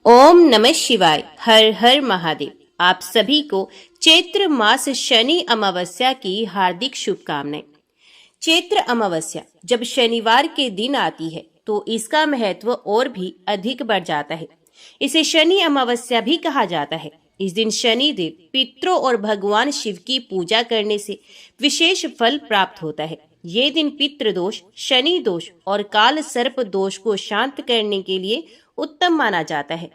ओम नमः शिवाय। हर हर महादेव। आप सभी को चैत्र मास शनि अमावस्या की हार्दिक शुभकामनाएं। चैत्र अमावस्या जब शनिवार के दिन आती है तो इसका महत्व और भी अधिक बढ़ जाता है। इसे शनि अमावस्या भी कहा जाता है। इस दिन शनि देव पितरों और भगवान शिव की पूजा करने से विशेष फल प्राप्त होता है। ये दिन पितृ दोष, शनि दोष और काल सर्प दोष को शांत करने के लिए उत्तम माना जाता है।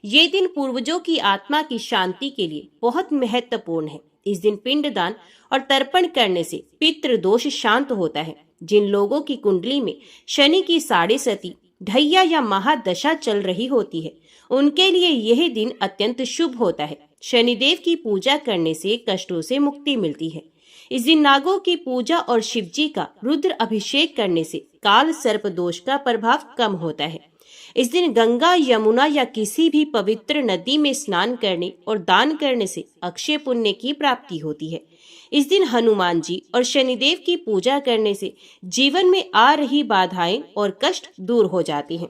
ये दिन पूर्वजों की आत्मा की शांति के लिए बहुत महत्वपूर्ण है। इस दिन पिंडदान और तर्पण करने से पितृ दोष शांत होता है। जिन लोगों की कुंडली में शनि की साढ़े सती, ढैया या महादशा चल रही होती है, उनके लिए यह दिन अत्यंत शुभ होता है। शनिदेव की पूजा करने से कष्टों से मुक्ति मिलती है। इस दिन नागों की पूजा और शिवजी का रुद्र अभिषेक करने से काल सर्प दोष का प्रभाव कम होता है। इस दिन गंगा, यमुना या किसी भी पवित्र नदी में स्नान करने और दान करने से अक्षय पुण्य की प्राप्ति होती है। इस दिन हनुमान जी और शनिदेव की पूजा करने से जीवन में आ रही बाधाएं और कष्ट दूर हो जाती हैं।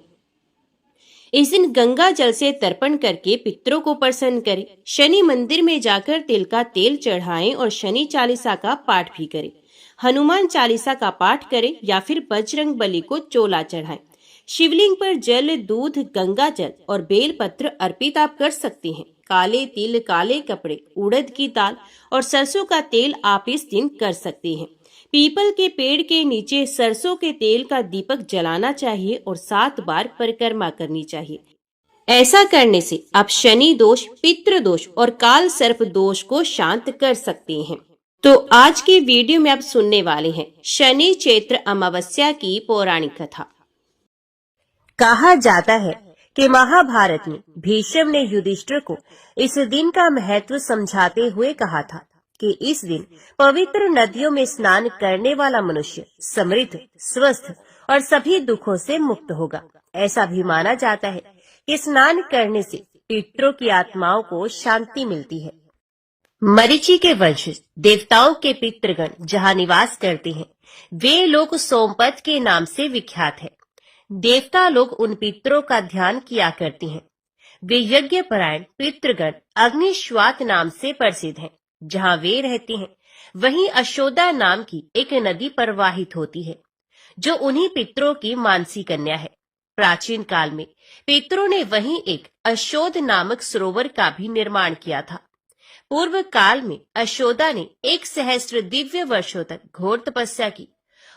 इस दिन गंगा जल से तर्पण करके पितरों को प्रसन्न करें। शनि मंदिर में जाकर तिल का तेल चढ़ाएं और शनि चालीसा का पाठ भी करें। हनुमान चालीसा का पाठ करें या फिर बजरंग बली को चोला चढ़ाएं। शिवलिंग पर जल, दूध, गंगा जल और बेल पत्र अर्पित आप कर सकते हैं। काले तिल, काले कपड़े, उड़द की दाल और सरसों का तेल आप इस दिन कर सकते हैं। पीपल के पेड़ के नीचे सरसों के तेल का दीपक जलाना चाहिए और 7 बार परिक्रमा करनी चाहिए। ऐसा करने से आप शनि दोष, पितृ दोष और काल सर्प दोष को शांत कर सकते हैं। तो आज की वीडियो में आप सुनने वाले हैं शनि चैत्र अमावस्या की पौराणिक कथा। कहा जाता है कि महाभारत में भीष्म ने युधिष्ठिर को इस दिन का महत्व समझाते हुए कहा था कि इस दिन पवित्र नदियों में स्नान करने वाला मनुष्य समृद्ध, स्वस्थ और सभी दुखों से मुक्त होगा। ऐसा भी माना जाता है कि स्नान करने से पितरों की आत्माओं को शांति मिलती है। मरीचि के वंशज देवताओं के पितृगण जहाँ निवास करते हैं, वे लोग सोमपत के नाम से विख्यात है। देवता लोग उन पितरों का ध्यान किया करते हैं। वे यज्ञ परायण पितृगण अग्निश्वात नाम से प्रसिद्ध हैं। जहाँ वे रहते हैं वहीं अशोदा नाम की एक नदी प्रवाहित होती है, जो उन्हीं पितरों की मानसी कन्या है। प्राचीन काल में पितरों ने वहीं एक अशोद नामक सरोवर का भी निर्माण किया था। पूर्व काल में अशोदा ने 1 सहस्त्र दिव्य वर्षों तक घोर तपस्या की।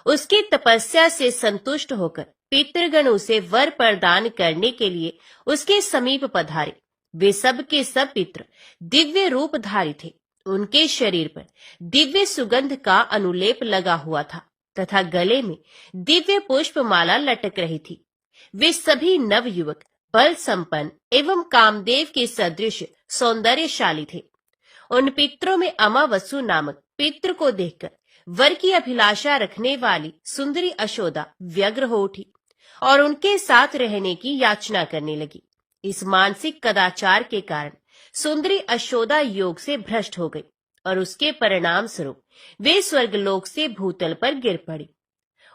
उसकी तपस्या से संतुष्ट होकर पितृगण उसे वर प्रदान करने के लिए उसके समीप पधारे। वे सब के सब पितर दिव्य रूपधारी थे। उनके शरीर पर दिव्य सुगंध का अनुलेप लगा हुआ था तथा गले में दिव्य पुष्प माला लटक रही थी। वे सभी नव युवक, बल संपन्न एवं कामदेव के सदृश सौंदर्यशाली थे। उन पितरों में अमावसु नामक पितृ को देखकर वर की अभिलाषा रखने वाली सुंदरी अशोदा व्यग्र हो उठी और उनके साथ रहने की याचना करने लगी। इस मानसिक कदाचार के कारण सुंदरी अशोदा योग से भ्रष्ट हो गई और उसके परिणाम स्वरूप वे स्वर्गलोक से भूतल पर गिर पड़ी।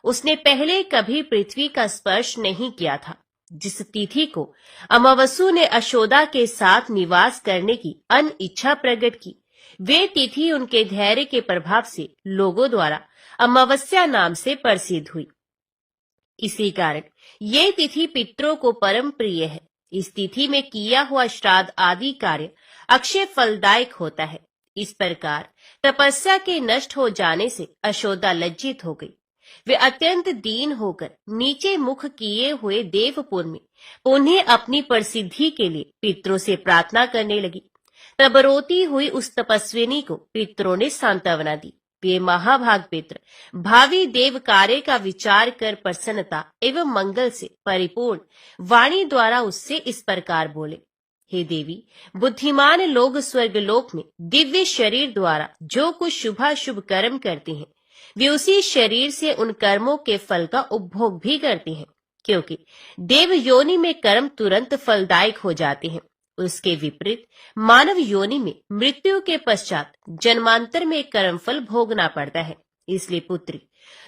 उसने पहले कभी पृथ्वी का स्पर्श नहीं किया था। जिस तिथि को अमावसु ने अशोदा के साथ निवास करने की अनिच्छा प्रकट की, वे तिथि उनके धैर्य के प्रभाव से लोगों द्वारा अमावस्या नाम से प्रसिद्ध हुई। इसी कारण ये तिथि पितरों को परम प्रिय है। इस तिथि में किया हुआ श्राद्ध आदि कार्य अक्षय फलदायक होता है। इस प्रकार तपस्या के नष्ट हो जाने से अशोदा लज्जित हो गई। वे अत्यंत दीन होकर नीचे मुख किए हुए देवपुर में उन्हें अपनी प्रसिद्धि के लिए पितरों से प्रार्थना करने लगी। तब रोती हुई उस तपस्विनी को पितरों ने सांत्वना दी। वे महाभाग पितर भावी देव कार्य का विचार कर प्रसन्नता एवं मंगल से परिपूर्ण वाणी द्वारा उससे इस प्रकार बोले, हे देवी, बुद्धिमान लोग स्वर्गलोक में दिव्य शरीर द्वारा जो कुछ शुभाशुभ कर्म करते हैं, वे उसी शरीर से उन कर्मों के फल का उपभोग भी करते हैं, क्योंकि देव योनि में कर्म तुरंत फलदायक हो जाते हैं। उसके विपरीत मानव योनि में मृत्यु के पश्चात जन्मांतर में कर्मफल भोगना पड़ता है। इसलिए पुत्री,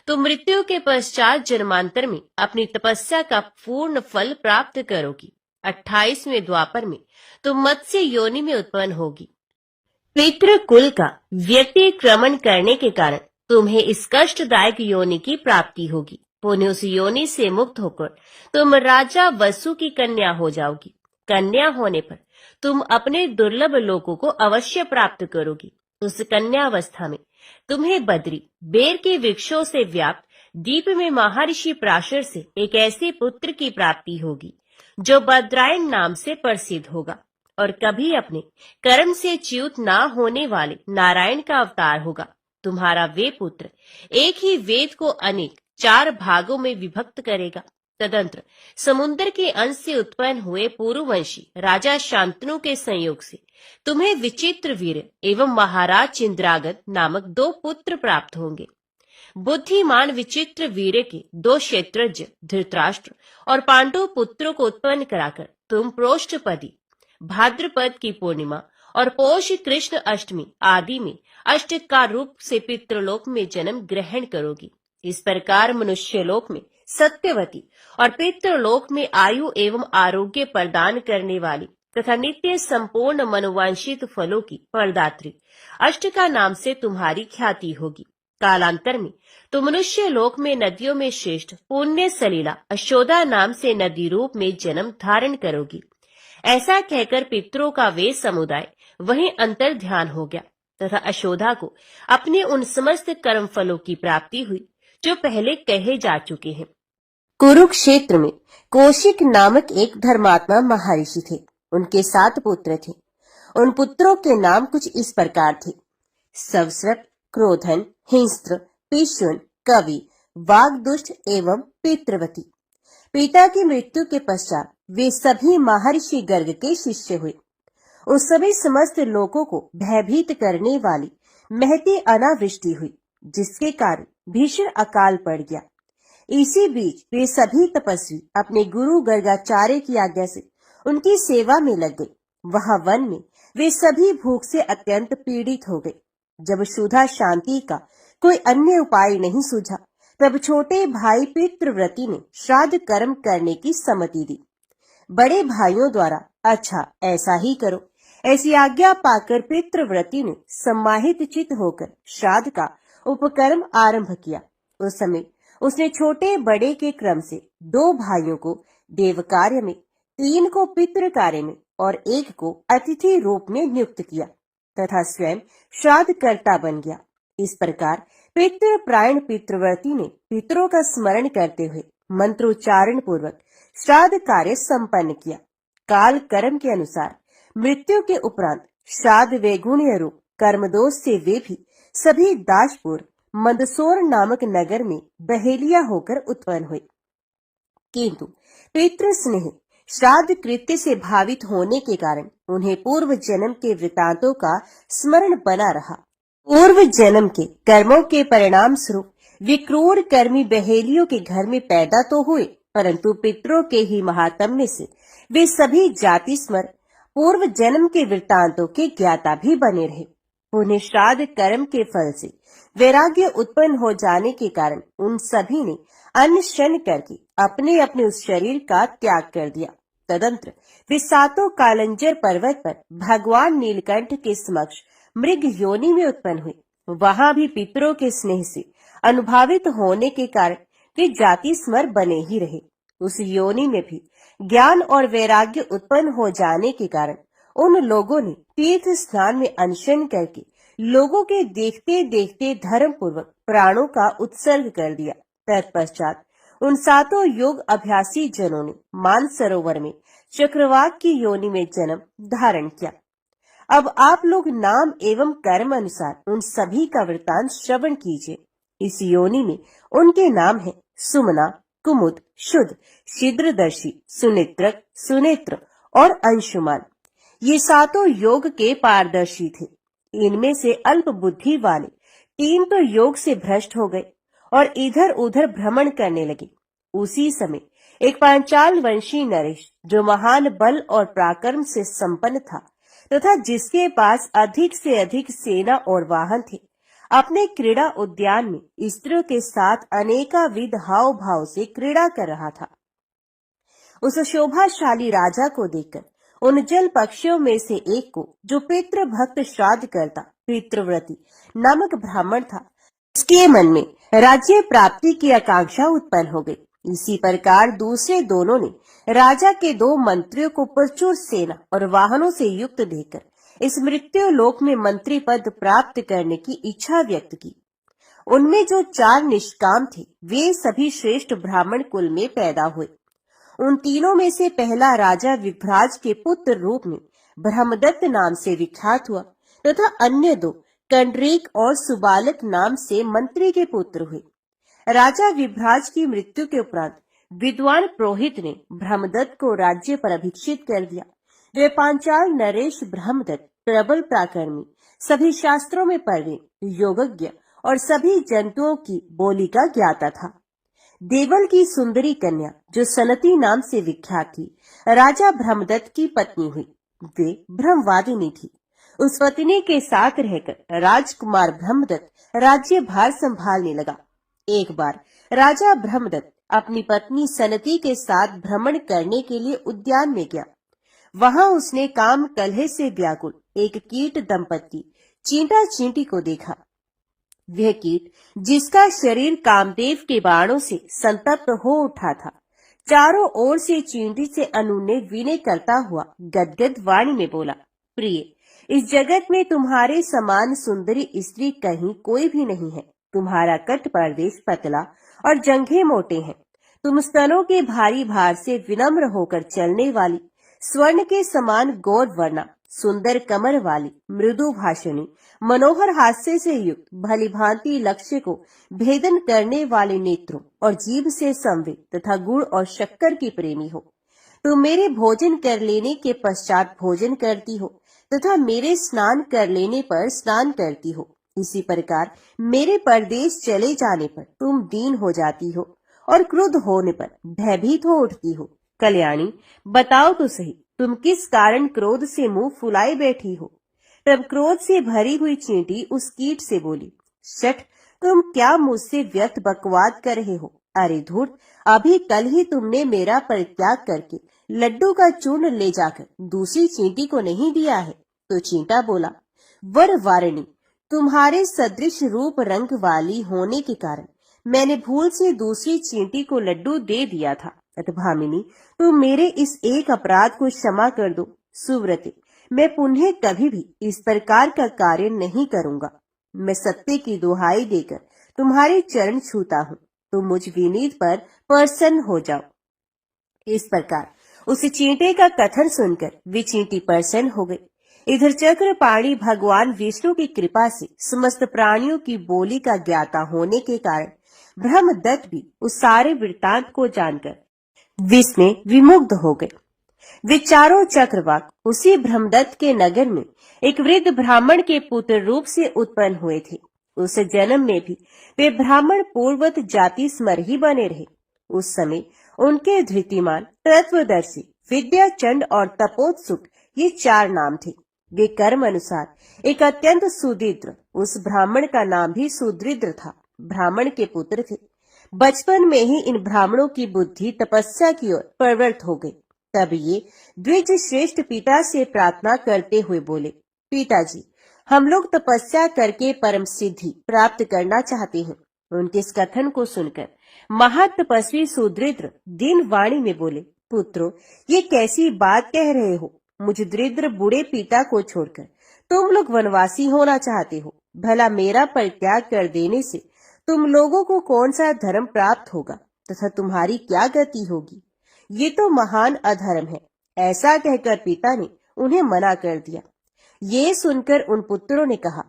तो मृत्यु के पश्चात जन्मांतर में अपनी तपस्या का पूर्ण फल प्राप्त करोगी। 28वें द्वापर में तुम मत्स्य योनि में उत्पन्न होगी। पितृकुल का व्यतिक्रमण करने के कारण तुम्हें इस कष्टदायक योनि की प्राप्ति होगी। पुण्य उस योनि से मुक्त होकर तुम राजा वसु की कन्या हो जाओगी। कन्या होने पर तुम अपने दुर्लभ लोकों को अवश्य प्राप्त करोगी। उस कन्यावस्था में तुम्हें बद्री बेर के वृक्षों से व्याप्त दीप में महर्षि पराशर से एक ऐसे पुत्र की प्राप्ति होगी जो बद्रायण नाम से प्रसिद्ध होगा और कभी अपने कर्म से च्युत ना होने वाले नारायण का अवतार होगा। तुम्हारा वे पुत्र एक ही वेद को अनेक 4 भागों में विभक्त करेगा। तदंतर समुद्र के अंश से उत्पन्न हुए पूर्ववंशी राजा शांतनु के संयोग से तुम्हें विचित्र वीर एवं महाराज चिंद्रागत नामक 2 पुत्र प्राप्त होंगे। बुद्धिमान विचित्र वीर के 2 क्षेत्रज्ञ धृतराष्ट्र और पांडु पुत्रों को उत्पन्न कराकर तुम प्रोष्ठपदी भाद्रपद की पूर्णिमा और पौष कृष्ण अष्टमी आदि में अष्टकार रूप से पितृलोक में जन्म ग्रहण करोगी। इस प्रकार मनुष्यलोक में सत्यवती और पितृलोक में आयु एवं आरोग्य प्रदान करने वाली तथा नित्य संपूर्ण मनोवांछित फलों की प्रदात्री अष्टका नाम से तुम्हारी ख्याति होगी। कालांतर में तो मनुष्य लोक में नदियों में श्रेष्ठ पुण्य सलीला अशोदा नाम से नदी रूप में जन्म धारण करोगी। ऐसा कहकर पितरों का वे समुदाय वहीं अंतर ध्यान हो गया तथा अशोदा को अपने उन समस्त कर्म फलों की प्राप्ति हुई जो पहले कहे जा चुके हैं। कुरुक्षेत्र में कौशिक नामक एक धर्मात्मा महर्षि थे। उनके 7 पुत्र थे। उन पुत्रों के नाम कुछ इस प्रकार थे: सवस्रक, क्रोधन, हिंस्त्र, पिशुन, कवि, वाग्दुष्ट एवं पितृवती। पिता की मृत्यु के पश्चात वे सभी महर्षि गर्ग के शिष्य हुए। उस सभी समस्त लोगों को भयभीत करने वाली महती अनावृष्टि हुई, जिसके कारण भीषण अकाल पड़ गया। इसी बीच वे सभी तपस्वी अपने गुरु गर्गाचार्य की आज्ञा से उनकी सेवा में लग गए। वहां वन में वे सभी भूख से अत्यंत पीड़ित हो गए। जब क्षुधा शांति का कोई अन्य उपाय नहीं सूझा, तब छोटे भाई पितृव्रती ने श्राद्ध कर्म करने की सम्मति दी। बड़े भाइयों द्वारा अच्छा ऐसा ही करो ऐसी आज्ञा पाकर पितृव्रती ने सम्माहित चित्त होकर श्राद्ध का उपकर्म आरंभ किया। उस समय उसने छोटे बड़े के क्रम से 2 भाइयों को देव कार्य में, 3 को पितृ कार्य में और 1 को अतिथि रूप में नियुक्त किया तथा स्वयं श्राद्ध कर्ता बन गया। इस प्रकार पितृप्रायण पितृव्रती ने पितरों का स्मरण करते हुए मंत्रोच्चारण पूर्वक श्राद्ध कार्य संपन्न किया। काल कर्म के अनुसार मृत्यु के उपरांत श्राद्ध वैगुण्य रूप कर्मदोष से वे भी सभी दासपुर मंदसौर नामक नगर में बहेलिया होकर उत्पन्न हुए। किंतु पितृ स्नेह श्राद्ध कृत्य से भावित होने के कारण उन्हें पूर्व जन्म के वृतांतों का स्मरण बना रहा। पूर्व जन्म के कर्मों के परिणाम स्वरूप वे क्रूर कर्मी बहेलियों के घर में पैदा तो हुए, परंतु पितरों के ही महात्म्य से वे सभी जाति स्मर पूर्व जन्म के वृतांतों के ज्ञाता भी बने रहे। उन्हें श्राद्ध कर्म के फल से वैराग्य उत्पन्न हो जाने के कारण उन सभी ने अनशन करके अपने अपने उस शरीर का त्याग कर दिया। तदंतर वे 7 कालंजर पर्वत पर भगवान नीलकंठ के समक्ष मृग योनि में उत्पन्न हुए। वहां भी पितरों के स्नेह से अनुभावित होने के कारण वे जाति स्मर बने ही रहे। उस योनि में भी ज्ञान और वैराग्य उत्पन्न हो जाने के कारण उन लोगों ने तीर्थ स्नान में अनशन करके लोगों के देखते देखते धर्म पूर्वक प्राणों का उत्सर्ग कर दिया। तत्पश्चात उन 7 योग अभ्यासी जनों ने मानसरोवर में चक्रवाक की योनि में जन्म धारण किया। अब आप लोग नाम एवं कर्म अनुसार उन सभी का वृतांत श्रवण कीजिए। इस योनि में उनके नाम है सुमना, कुमुद, शुद्ध, शीघ्रदर्शी, सुनेत्रक, सुनेत्र और अंशुमान। ये 7 योग के पारदर्शी थे। इनमें से अल्प बुद्धि वाले 3 तो योग से भ्रष्ट हो गए और इधर उधर भ्रमण करने लगे। उसी समय एक पांचाल वंशी नरेश, जो महान बल और पराक्रम से संपन्न था तथा जिसके पास अधिक से अधिक सेना और वाहन थे, अपने क्रीड़ा उद्यान में स्त्रियों के साथ अनेकाविध हाव भाव से क्रीड़ा कर रहा था। उस शोभाशाली राजा को देखकर उन जल पक्षियों में से एक को, जो पितृ भक्त श्राद्ध करता पितृव्रती नामक ब्राह्मण था, उसके मन में राज्य प्राप्ति की आकांक्षा उत्पन्न हो गई। इसी प्रकार दूसरे दोनों ने राजा के 2 मंत्रियों को प्रचुर सेना और वाहनों से युक्त देखकर इस मृत्यु लोक में मंत्री पद प्राप्त करने की इच्छा व्यक्त की। उनमें जो 4 निष्काम थे, वे सभी श्रेष्ठ ब्राह्मण कुल में पैदा हुए। उन तीनों में से पहला राजा विभ्राज के पुत्र रूप में ब्रह्मदत्त नाम से विख्यात हुआ तथा अन्य 2 कंडरीक और सुबालक नाम से मंत्री के पुत्र हुए। राजा विभ्राज की मृत्यु के उपरांत विद्वान पुरोहित ने ब्रह्मदत्त को राज्य पर अभिषिक्त कर दिया। वे पांचाल नरेश ब्रह्मदत्त प्रबल पराक्रमी, सभी शास्त्रों में प्रवीण, योगज्ञ और सभी जंतुओं की बोली का ज्ञाता था। देवल की सुंदरी कन्या, जो सनती नाम से विख्यात थी, राजा ब्रह्मदत्त की पत्नी हुई। वे ब्रह्मवादिनी थी। उस पत्नी के साथ रहकर राजकुमार ब्रह्मदत्त राज्य भार संभालने लगा। एक बार राजा ब्रह्मदत्त अपनी पत्नी सनती के साथ भ्रमण करने के लिए उद्यान में गया। वहां उसने काम कलह से व्याकुल एक कीट दंपत्ति चींटा चींटी को देखा। वह कीट, जिसका शरीर कामदेव के बाणों से संतप्त हो उठा था, चारों ओर से चींटी से अनुनय विनय करता हुआ गदगद वाणी में बोला, प्रिय, इस जगत में तुम्हारे समान सुंदरी स्त्री कहीं कोई भी नहीं है। तुम्हारा कट प्रदेश पतला और जंघे मोटे हैं। तुम स्तनों के भारी भार से विनम्र होकर चलने वाली, स्वर्ण के समान गौर वर्णा, सुंदर कमर वाली, मृदु भाषणी, मनोहर हास्य से युक्त, भली भांति लक्ष्य को भेदन करने वाले नेत्रों और जीभ से संवेद तथा गुड़ और शक्कर की प्रेमी हो। तुम मेरे भोजन कर लेने के पश्चात भोजन करती हो तथा मेरे स्नान कर लेने पर स्नान करती हो। इसी प्रकार मेरे परदेश चले जाने पर तुम दीन हो जाती हो और क्रुद्ध होने पर भयभीत हो उठती हो। कल्याणी, बताओ तो सही, तुम किस कारण क्रोध से मुंह फुलाए बैठी हो? तब क्रोध से भरी हुई चींटी उस कीट से बोली, शठ, तुम क्या मुझसे व्यर्थ बकवाद कर रहे हो? अरे धूर्त, अभी कल ही तुमने मेरा परित्याग करके लड्डू का चूर्ण ले जाकर दूसरी चींटी को नहीं दिया है। तो चींटा बोला, वर वारिणी, तुम्हारे सदृश रूप रंग वाली होने के कारण मैंने भूल से दूसरी चींटी को लड्डू दे दिया था। भामिनी, तुम मेरे इस एक अपराध को क्षमा कर दो। सुव्रते, मैं पुनः कभी भी इस प्रकार का कार्य नहीं करूंगा। मैं सत्य की दुहाई देकर तुम्हारे चरण छूता हूँ, तुम मुझ विनीत पर प्रसन्न हो जाओ। इस प्रकार उस चींटे का कथन सुनकर वे चींटी प्रसन्न हो गई। इधर चक्रपाणी भगवान विष्णु की कृपा से समस्त प्राणियों की बोली का ज्ञाता होने के कारण ब्रह्मदत्त भी उस सारे वृत्तांत को जानकर विस्मय विमुग्ध हो गए। वे चारों चक्रवाक उसी ब्रह्मदत्त के नगर में एक वृद्ध ब्राह्मण के पुत्र रूप से उत्पन्न हुए थे। उस जन्म में भी वे ब्राह्मण पूर्वत जाति स्मर ही बने रहे। उस समय उनके धृतिमान, तत्वदर्शी, विद्याचंड और तपोत्सुक ये 4 नाम थे। वे कर्म अनुसार एक अत्यंत सुदृढ़, उस ब्राह्मण का नाम भी सुदृढ़ था, ब्राह्मण के पुत्र थे। बचपन में ही इन ब्राह्मणों की बुद्धि तपस्या की ओर प्रवृत्त हो गई। तब ये द्विज श्रेष्ठ पिता से प्रार्थना करते हुए बोले, पिताजी, हम लोग तपस्या करके परम सिद्धि प्राप्त करना चाहते हैं। उनके इस कथन को सुनकर महातपस्वी सुदृढ़ दीन वाणी में बोले, पुत्रो, ये कैसी बात कह रहे हो? मुझ दरिद्र बूढ़े पिता को छोड़कर तुम लोग वनवासी होना चाहते हो। भला मेरा परित्याग कर देने से तुम लोगों को कौन सा धर्म प्राप्त होगा तथा तुम्हारी क्या गति होगी? ये तो महान अधर्म है। ऐसा कहकर पिता ने उन्हें मना कर दिया। ये सुनकर उन पुत्रों ने कहा,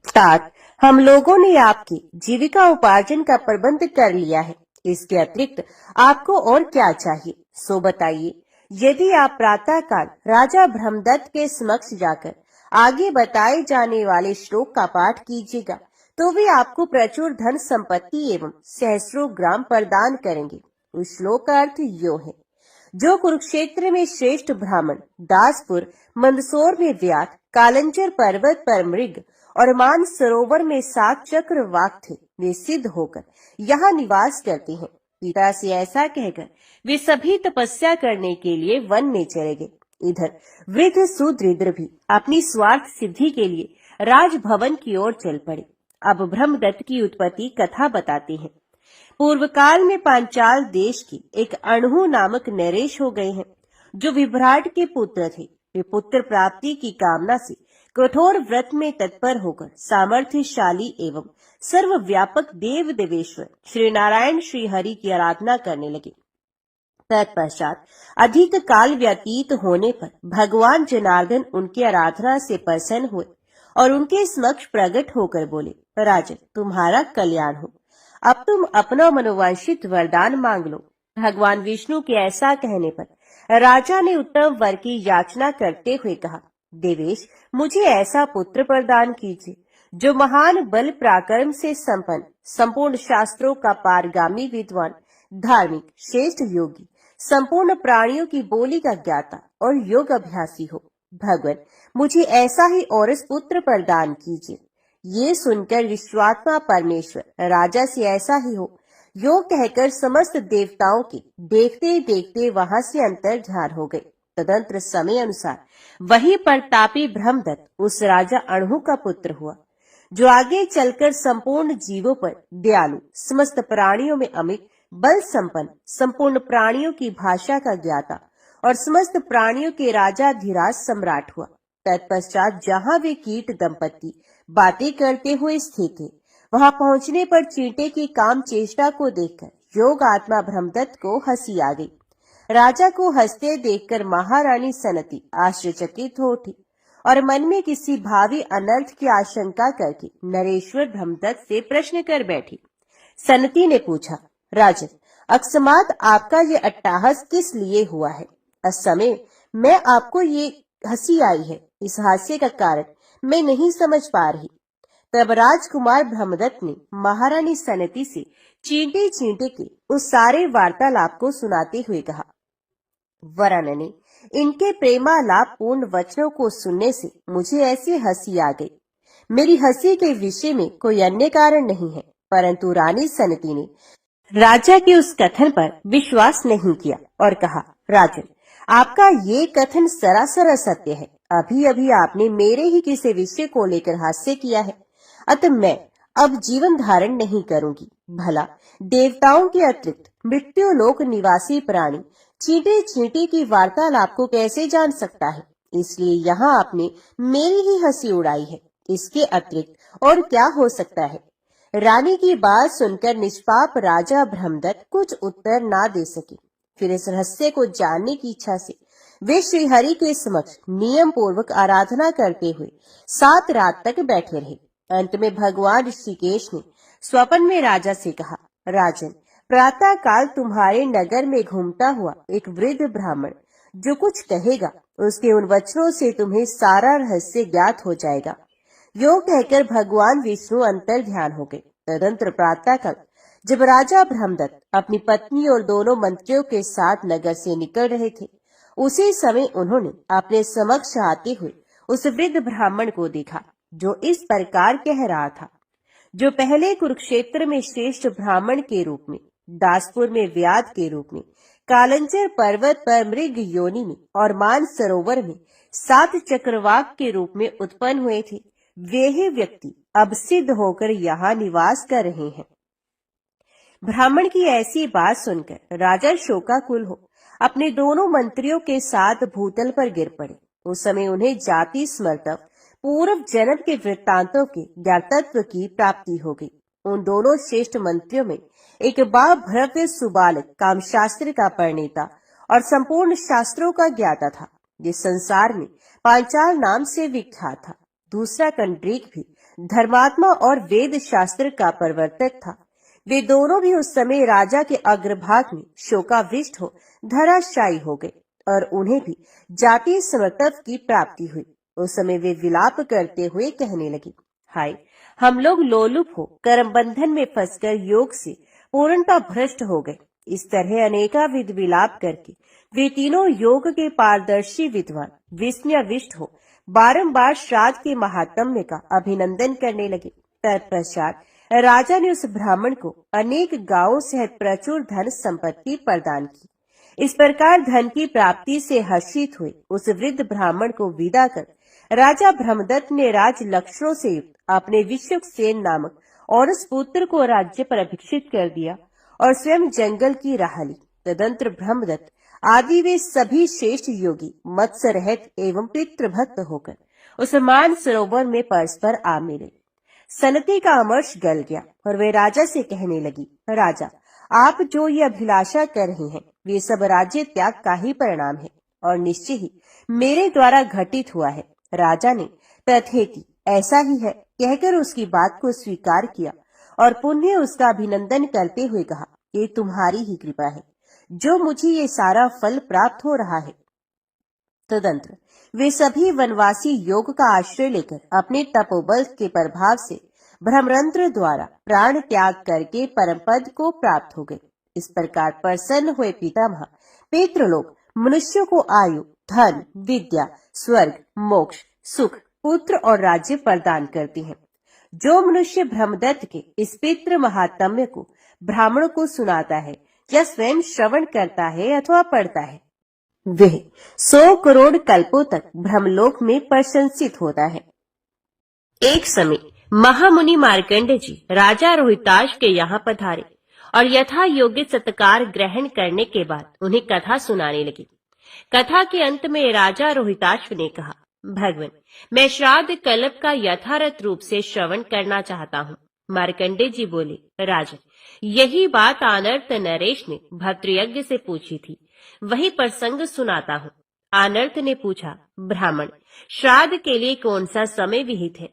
तात, हम लोगों ने आपकी जीविका उपार्जन का प्रबंध कर लिया है। इसके अतिरिक्त आपको और क्या चाहिए, सो बताइए। यदि आप प्रातः काल राजा ब्रह्मदत्त के समक्ष जाकर आगे बताए जाने वाले श्लोक का पाठ कीजिएगा तो वे आपको प्रचुर धन संपत्ति एवं सहस्रों ग्राम प्रदान करेंगे। उस श्लोक का अर्थ यो है, जो कुरुक्षेत्र में श्रेष्ठ ब्राह्मण, दासपुर मंदसौर में व्यात, कालंचर पर्वत पर मृग और मान सरोवर में 7 चक्रवाक थे, वे सिद्ध होकर यहाँ निवास करते हैं। पिता से ऐसा कहकर वे सभी तपस्या करने के लिए वन में चले गए। इधर वृद्ध सुदृढ़ भी अपनी स्वार्थ सिद्धि के लिए राजभवन की ओर चल पड़े। अब ब्रह्मदत्त की उत्पत्ति कथा बताते हैं। पूर्व काल में पांचाल देश के एक अणहु नामक नरेश हो गए हैं, जो विभ्राट के पुत्र थे। वे पुत्र प्राप्ति की कामना से कठोर व्रत में तत्पर होकर सामर्थ्यशाली एवं सर्वव्यापक देव देवेश्वर श्री नारायण श्री हरि की आराधना करने लगे। तत्पश्चात अधिक काल व्यतीत होने पर भगवान जनार्दन उनकी आराधना से प्रसन्न हुए और उनके समक्ष प्रकट होकर बोले, राजन, तुम्हारा कल्याण हो। अब तुम अपना मनोवांछित वरदान मांग लो। भगवान विष्णु के ऐसा कहने पर राजा ने उत्तम वर की याचना करते हुए कहा, देवेश, मुझे ऐसा पुत्र प्रदान कीजिए जो महान बल पराक्रम से संपन्न, संपूर्ण शास्त्रों का पारगामी विद्वान, धार्मिक, श्रेष्ठ योगी, संपूर्ण प्राणियों की बोली का ज्ञाता और योग अभ्यासी हो। भगवान, मुझे ऐसा ही औरस पुत्र प्रदान कीजिए। ये सुनकर विश्वात्मा परमेश्वर राजा से ऐसा ही हो यो कहकर समस्त देवताओं के देखते देखते वहां से अंतर ध्यान हो गए। तदंतर समय अनुसार वही प्रतापी ब्रह्मदत्त उस राजा अणहु का पुत्र हुआ, जो आगे चलकर संपूर्ण जीवों पर दयालु, समस्त प्राणियों में अमित, बल संपन्न, संपूर्ण प्राणियों की भाषा का ज्ञाता और समस्त प्राणियों के राजाधिराज सम्राट हुआ। तत्पश्चात जहाँ वे कीट दंपत्ति बातें करते हुए स्थित थे, वहां पहुंचने पर चींटे की काम चेष्टा को देखकर योग आत्मा ब्रह्मदत्त को हंसी आ गई। राजा को हंसते देखकर महारानी सनती आश्चर्यचकित हो उठी और मन में किसी भावी अनर्थ की आशंका करके नरेश्वर ब्रह्मदत्त से प्रश्न कर बैठी। सनती ने पूछा, राजन, अकस्मात आपका ये अट्टहास किस लिए हुआ है? इस समय मैं आपको ये हंसी आई है, इस हास्य का कारण मैं नहीं समझ पा रही। तब राजकुमार ब्रह्मदत्त ने महारानी सनती से चींटे चींटे के उस सारे वार्तालाप को सुनाते हुए कहा, वरानने, इनके प्रेमालाप पूर्ण वचनों को सुनने से मुझे ऐसी हंसी आ गई। मेरी हंसी के विषय में कोई अन्य कारण नहीं है, परंतु रानी सनती ने राजा के उस कथन पर विश्वास नहीं किया और कहा, राजन, आपका ये कथन सरासर असत्य है। अभी अभी आपने मेरे ही किसी विषय को लेकर हास्य किया है, अतः मैं अब जीवन धारण नहीं करूंगी। भला देवताओं के अतिरिक्त मृत्यु लोक निवासी प्राणी चींटे चींटे की वार्तालाप को कैसे जान सकता है? इसलिए यहाँ आपने मेरी ही हंसी उड़ाई है, इसके अतिरिक्त और क्या हो सकता है? रानी की बात सुनकर निष्पाप राजा ब्रह्मदत्त कुछ उत्तर ना दे सके। फिर इस रहस्य को जानने की इच्छा से वे श्री हरि के समक्ष नियम पूर्वक आराधना करते हुए 7 रात तक बैठे रहे। अंत में भगवान ऋषिकेश ने स्वप्न में राजा से कहा, राजन, प्रातः काल तुम्हारे नगर में घूमता हुआ एक वृद्ध ब्राह्मण जो कुछ कहेगा, उसके उन वचनों से तुम्हें सारा रहस्य ज्ञात हो जाएगा। यो कहकर भगवान विष्णु अंतर ध्यान हो गए। तदंतर प्रातः काल जब राजा ब्रह्मदत्त अपनी पत्नी और दोनों मंत्रियों के साथ नगर से निकल रहे थे, उसी समय उन्होंने अपने समक्ष आते हुए उस वृद्ध ब्राह्मण को देखा, जो इस प्रकार कह रहा था, जो पहले कुरुक्षेत्र में श्रेष्ठ ब्राह्मण के रूप में, दासपुर में व्याध के रूप में, कालंचर पर्वत पर मृग योनि में और मान सरोवर में 7 चक्रवाक के रूप में उत्पन्न हुए थे, वे ही व्यक्ति अब सिद्ध होकर यहाँ निवास कर रहे हैं। ब्राह्मण की ऐसी बात सुनकर राजा शोकाकुल हो अपने दोनों मंत्रियों के साथ भूतल पर गिर पड़े। उस समय उन्हें जाति स्मृतव पूर्व जन्म के वृत्तांतों के ज्ञातत्व की प्राप्ति हो गई। उन दोनों श्रेष्ठ मंत्रियों में एक बा भव्य सुबालक कामशास्त्र का परिणेता और संपूर्ण शास्त्रों का ज्ञाता था, जिस संसार में पांचाल नाम से विख्यात था। दूसरा कंड्रीक भी धर्मात्मा और वेद शास्त्र का प्रवर्तक था। वे दोनों भी उस समय राजा के अग्रभाग में शोकाविष्ट हो धराशायी हो गए और उन्हें भी जाति स्मृतव की प्राप्ति हुई। उस समय वे विलाप करते हुए कहने लगे, हाय, हम लोग लोलुप हो कर्म बंधन में फंसकर योग से पूर्णतः भ्रष्ट हो गए। इस तरह अनेकाविध विलाप करके वे तीनों योग के पारदर्शी विद्वान विस्मयाविष्ट हो बारंबार श्राद्ध के महात्म्य का अभिनंदन करने लगे। तत्पश्चात राजा ने उस ब्राह्मण को अनेक गांवों सहित प्रचुर धन संपत्ति प्रदान की। इस प्रकार धन की प्राप्ति से हर्षित हुए उस वृद्ध ब्राह्मण को विदा कर राजा ब्रह्मदत्त ने राज लक्षणों से युक्त अपने विश्वक्सेन नामक औरस पुत्र को राज्य पर अभिषिक्त कर दिया और स्वयं जंगल की राह ली। तदंतर ब्रह्मदत्त आदि वे सभी श्रेष्ठ योगी मत्स्य रहित एवं पितृभक्त होकर उस मान सरोवर में परस्पर आ मिले। सनती का अमर्ष गल गया और वे राजा से कहने लगी, राजा, आप जो ये अभिलाषा कर रहे हैं वे सब राज्य त्याग का ही परिणाम है और निश्चय ही मेरे द्वारा घटित हुआ है। राजा ने तथेति ऐसा ही है कहकर उसकी बात को स्वीकार किया और पुण्य उसका अभिनंदन करते हुए कहा, ये तुम्हारी ही कृपा है जो मुझे ये सारा फल प्राप्त हो रहा है। तदंतर वे सभी वनवासी योग का आश्रय लेकर अपने तपोबल के प्रभाव से ब्रह्मरंध्र द्वारा प्राण त्याग करके परम पद को प्राप्त हो गए। इस प्रकार प्रसन्न हुए पितामह पितृलोक मनुष्यों को आयु, धन, विद्या, स्वर्ग, मोक्ष, सुख, पुत्र और राज्य प्रदान करती हैं। जो मनुष्य ब्रह्मदत्त के इस पितृ महात्म्य को ब्राह्मणों को सुनाता है या स्वयं श्रवण करता है अथवा पढ़ता है, वह 100 करोड़ कल्पों तक ब्रह्मलोक में प्रशंसित होता है। एक समय महामुनि मार्कंडेय जी राजा रोहिताश के यहाँ पधारे और यथा योग्य सत्कार ग्रहण करने के बाद उन्हें कथा सुनाने लगी। कथा के अंत में राजा रोहिताश ने कहा, भगवान, मैं श्राद्ध कल्प का यथार्थ रूप से श्रवण करना चाहता हूँ। मार्कंडेय जी बोले, राजन, यही बात आनर्त नरेश ने भद्रयज्ञ से पूछी थी, वही प्रसंग सुनाता हूँ। आनर्त ने पूछा, ब्राह्मण, श्राद्ध के लिए कौन सा समय विहित है?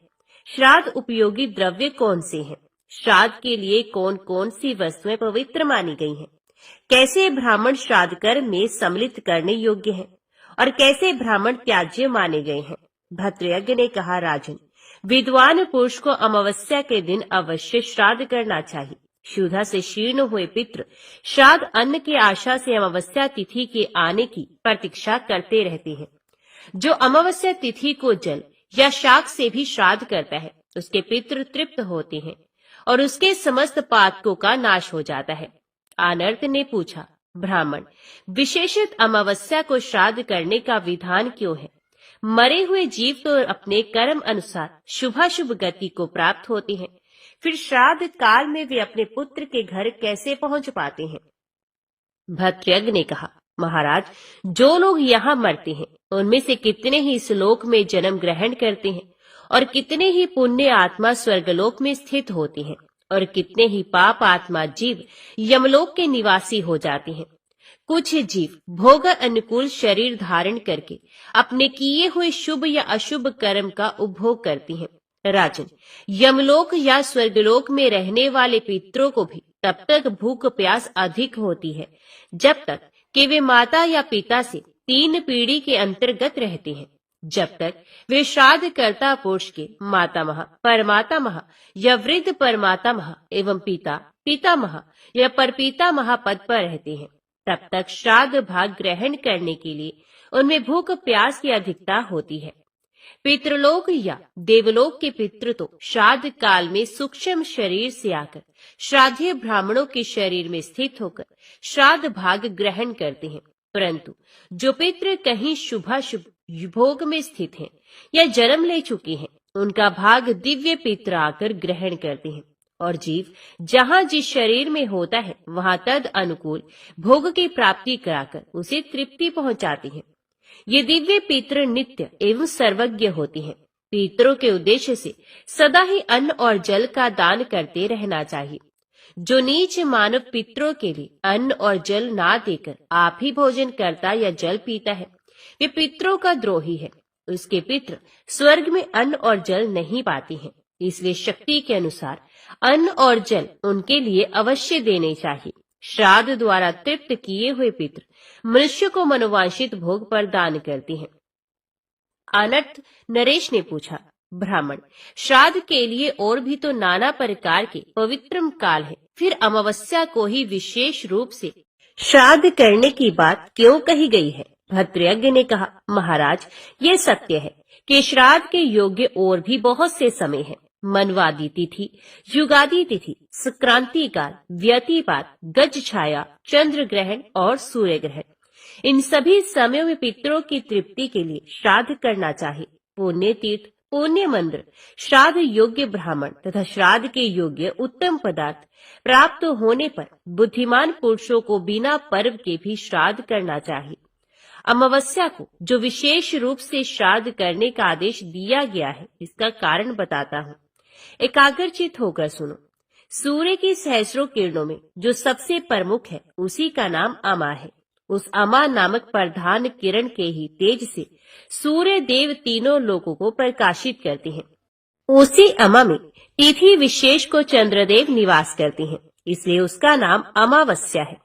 श्राद्ध उपयोगी द्रव्य कौन से हैं? श्राद्ध के लिए कौन कौन सी वस्तुएं पवित्र मानी गई हैं? कैसे ब्राह्मण श्राद्ध कर्म में सम्मिलित करने योग्य हैं और कैसे ब्राह्मण त्याज्य माने गए हैं? भद्रयज्ञ ने कहा, राजन, विद्वान पुरुष को अमावस्या के दिन अवश्य श्राद्ध करना चाहिए। क्षुधा से शीर्ण हुए पितृ श्राद्ध अन्न की आशा से अमावस्या तिथि के आने की प्रतीक्षा करते रहते हैं। जो अमावस्या तिथि को जल या शाक से भी श्राद्ध करता है उसके पितृ तृप्त होते हैं और उसके समस्त पातकों का नाश हो जाता है। आनर्त ने पूछा, ब्राह्मण, विशेषत अमावस्या को श्राद्ध करने का विधान क्यों है? मरे हुए जीव तो अपने कर्म अनुसार शुभाशुभ गति को प्राप्त होते हैं, फिर श्राद्ध काल में वे अपने पुत्र के घर कैसे पहुंच पाते हैं? भद्रयज्ञ ने कहा, महाराज, जो लोग यहाँ मरते हैं उनमें से कितने ही इस लोक में जन्म ग्रहण करते हैं और कितने ही पुण्य आत्मा स्वर्गलोक में स्थित होती हैं और कितने ही पाप आत्मा जीव यमलोक के निवासी हो जाते हैं। कुछ जीव भोग अनुकूल शरीर धारण करके अपने किए हुए शुभ या अशुभ कर्म का उपभोग करती हैं। राजन, यमलोक या स्वर्गलोक में रहने वाले पितरों को भी तब तक भूख प्यास अधिक होती है जब तक कि वे माता या पिता से 3 पीढ़ी के अंतर्गत रहते हैं। जब तक वे श्राद्ध कर्ता पुरुष के मातामह, परमातामह या वृद्ध परमातामह एवं पिता, पितामह या परपितामह पद पर रहते हैं, तब तक श्राद्ध भाग ग्रहण करने के लिए उनमें भूख प्यास की अधिकता होती है। पितृलोक या देवलोक के पितृ तो श्राद्ध काल में सूक्ष्म शरीर से आकर श्राद्धीय ब्राह्मणों के शरीर में स्थित होकर श्राद्ध भाग ग्रहण करते हैं, परंतु जो पितृ कहीं शुभाशुभ भोग में स्थित हैं या जन्म ले चुके हैं, उनका भाग दिव्य पितृ आकर ग्रहण करते हैं और जीव जहाँ जिस शरीर में होता है वहाँ तद अनुकूल भोग की प्राप्ति कराकर उसे तृप्ति पहुँचाते हैं। ये दिव्य पितृ नित्य एवं सर्वज्ञ होती हैं। पितरों के उद्देश्य से सदा ही अन्न और जल का दान करते रहना चाहिए। जो नीच मानव पितरों के लिए अन्न और जल ना देकर आप ही भोजन करता या जल पीता है, वे पितरों का द्रोही है। उसके पितृ स्वर्ग में अन्न और जल नहीं पाते हैं, इसलिए शक्ति के अनुसार अन्न और जल उनके लिए अवश्य देने चाहिए। श्राद्ध द्वारा तृप्त किए हुए पितृ मनुष्य को मनोवांछित भोग प्रदान करते हैं। अनर्थ नरेश ने पूछा, ब्राह्मण, श्राद्ध के लिए और भी तो नाना प्रकार के पवित्रम काल है, फिर अमावस्या को ही विशेष रूप से श्राद्ध करने की बात क्यों कही गई है? भद्रयज्ञ ने कहा, महाराज, ये सत्य है कि श्राद्ध के योग्य और भी बहुत से समय हैं, मनवादी तिथि, युगादि तिथि, संक्रांति काल, व्यतिपात, गज छाया, चंद्र ग्रहण और सूर्य ग्रहण, इन सभी समयों में पितरों की तृप्ति के लिए श्राद्ध करना चाहिए। पुण्य तीर्थ, पुण्य मंदिर, श्राद्ध योग्य ब्राह्मण तथा श्राद्ध के योग्य उत्तम पदार्थ प्राप्त होने पर बुद्धिमान पुरुषों को बिना पर्व के भी श्राद्ध करना चाहिए। अमावस्या को जो विशेष रूप से श्राद्ध करने का आदेश दिया गया है, इसका कारण बताता हूँ। एकाग्रचित होकर सुनो। सूर्य की सहस्रों किरणों में जो सबसे प्रमुख है, उसी का नाम अमा है। उस अमा नामक प्रधान किरण के ही तेज से सूर्य देव तीनों लोकों को प्रकाशित करते हैं। उसी अमा में तिथि विशेष को चंद्रदेव निवास करते हैं, इसलिए उसका नाम अमावस्या है।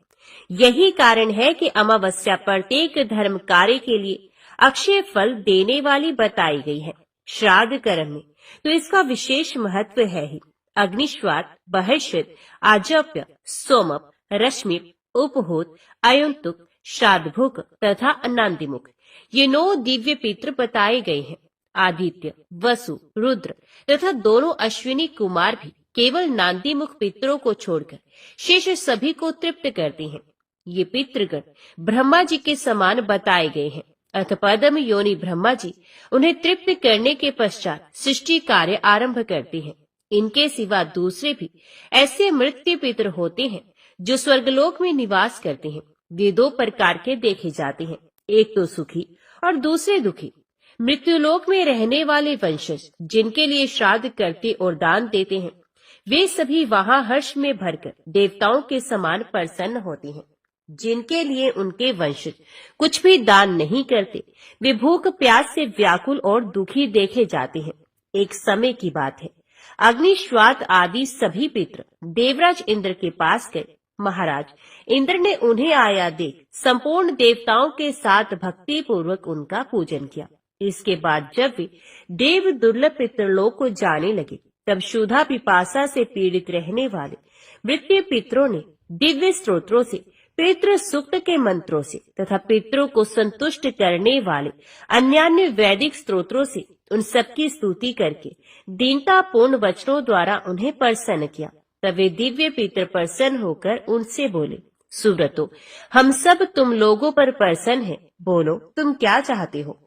यही कारण है कि अमावस्या प्रत्येक धर्म कार्य के लिए अक्षय फल देने वाली बताई गई है। श्राद्ध कर्म में तो इसका विशेष महत्व है ही। अग्निश्वात, बहिष्वित, आजप्य, सोमप, रश्मिप, उपहोत, अयुंतुक, श्राद्धभुक तथा अन्नादिमुख, ये 9 दिव्य पितृ बताए गए हैं। आदित्य, वसु, रुद्र तथा दोनों अश्विनी कुमार भी केवल नांदीमुख पितरों को छोड़कर शेष सभी को तृप्त करते हैं। ये पितृगण ब्रह्मा जी के समान बताए गए हैं। अथ पद्म योनि ब्रह्मा जी उन्हें तृप्त करने के पश्चात सृष्टि कार्य आरंभ करते हैं। इनके सिवा दूसरे भी ऐसे मृत्यु पितृ होते हैं जो स्वर्गलोक में निवास करते हैं। वे 2 प्रकार के देखे जाते हैं, एक तो सुखी और दूसरे दुखी। मृत्युलोक में रहने वाले वंशज जिनके लिए श्राद्ध करते और दान देते हैं, वे सभी वहां हर्ष में भरकर देवताओं के समान प्रसन्न होते हैं। जिनके लिए उनके वंशज कुछ भी दान नहीं करते, वे भूख प्यास से व्याकुल और दुखी देखे जाते हैं। एक समय की बात है, अग्निश्वात आदि सभी पितृ देवराज इंद्र के पास गए। महाराज, इंद्र ने उन्हें आया देख संपूर्ण देवताओं के साथ भक्ति पूर्वक उनका पूजन किया। इसके बाद जब वे देव दुर्लभ पितृलोक को जाने लगे, तब क्षुधा पिपासा से पीड़ित रहने वाले मृत्यु पितरों ने दिव्य स्तोत्रों से, पितृ सूक्त के मंत्रों से तथा पितरों को संतुष्ट करने वाले अन्यान्य वैदिक स्तोत्रों से उन सबकी स्तुति करके दीनतापूर्ण वचनों द्वारा उन्हें प्रसन्न किया। तब वे दिव्य पितर प्रसन्न होकर उनसे बोले, सुव्रतो, हम सब तुम लोगों पर प्रसन्न हैं, बोलो तुम क्या चाहते हो।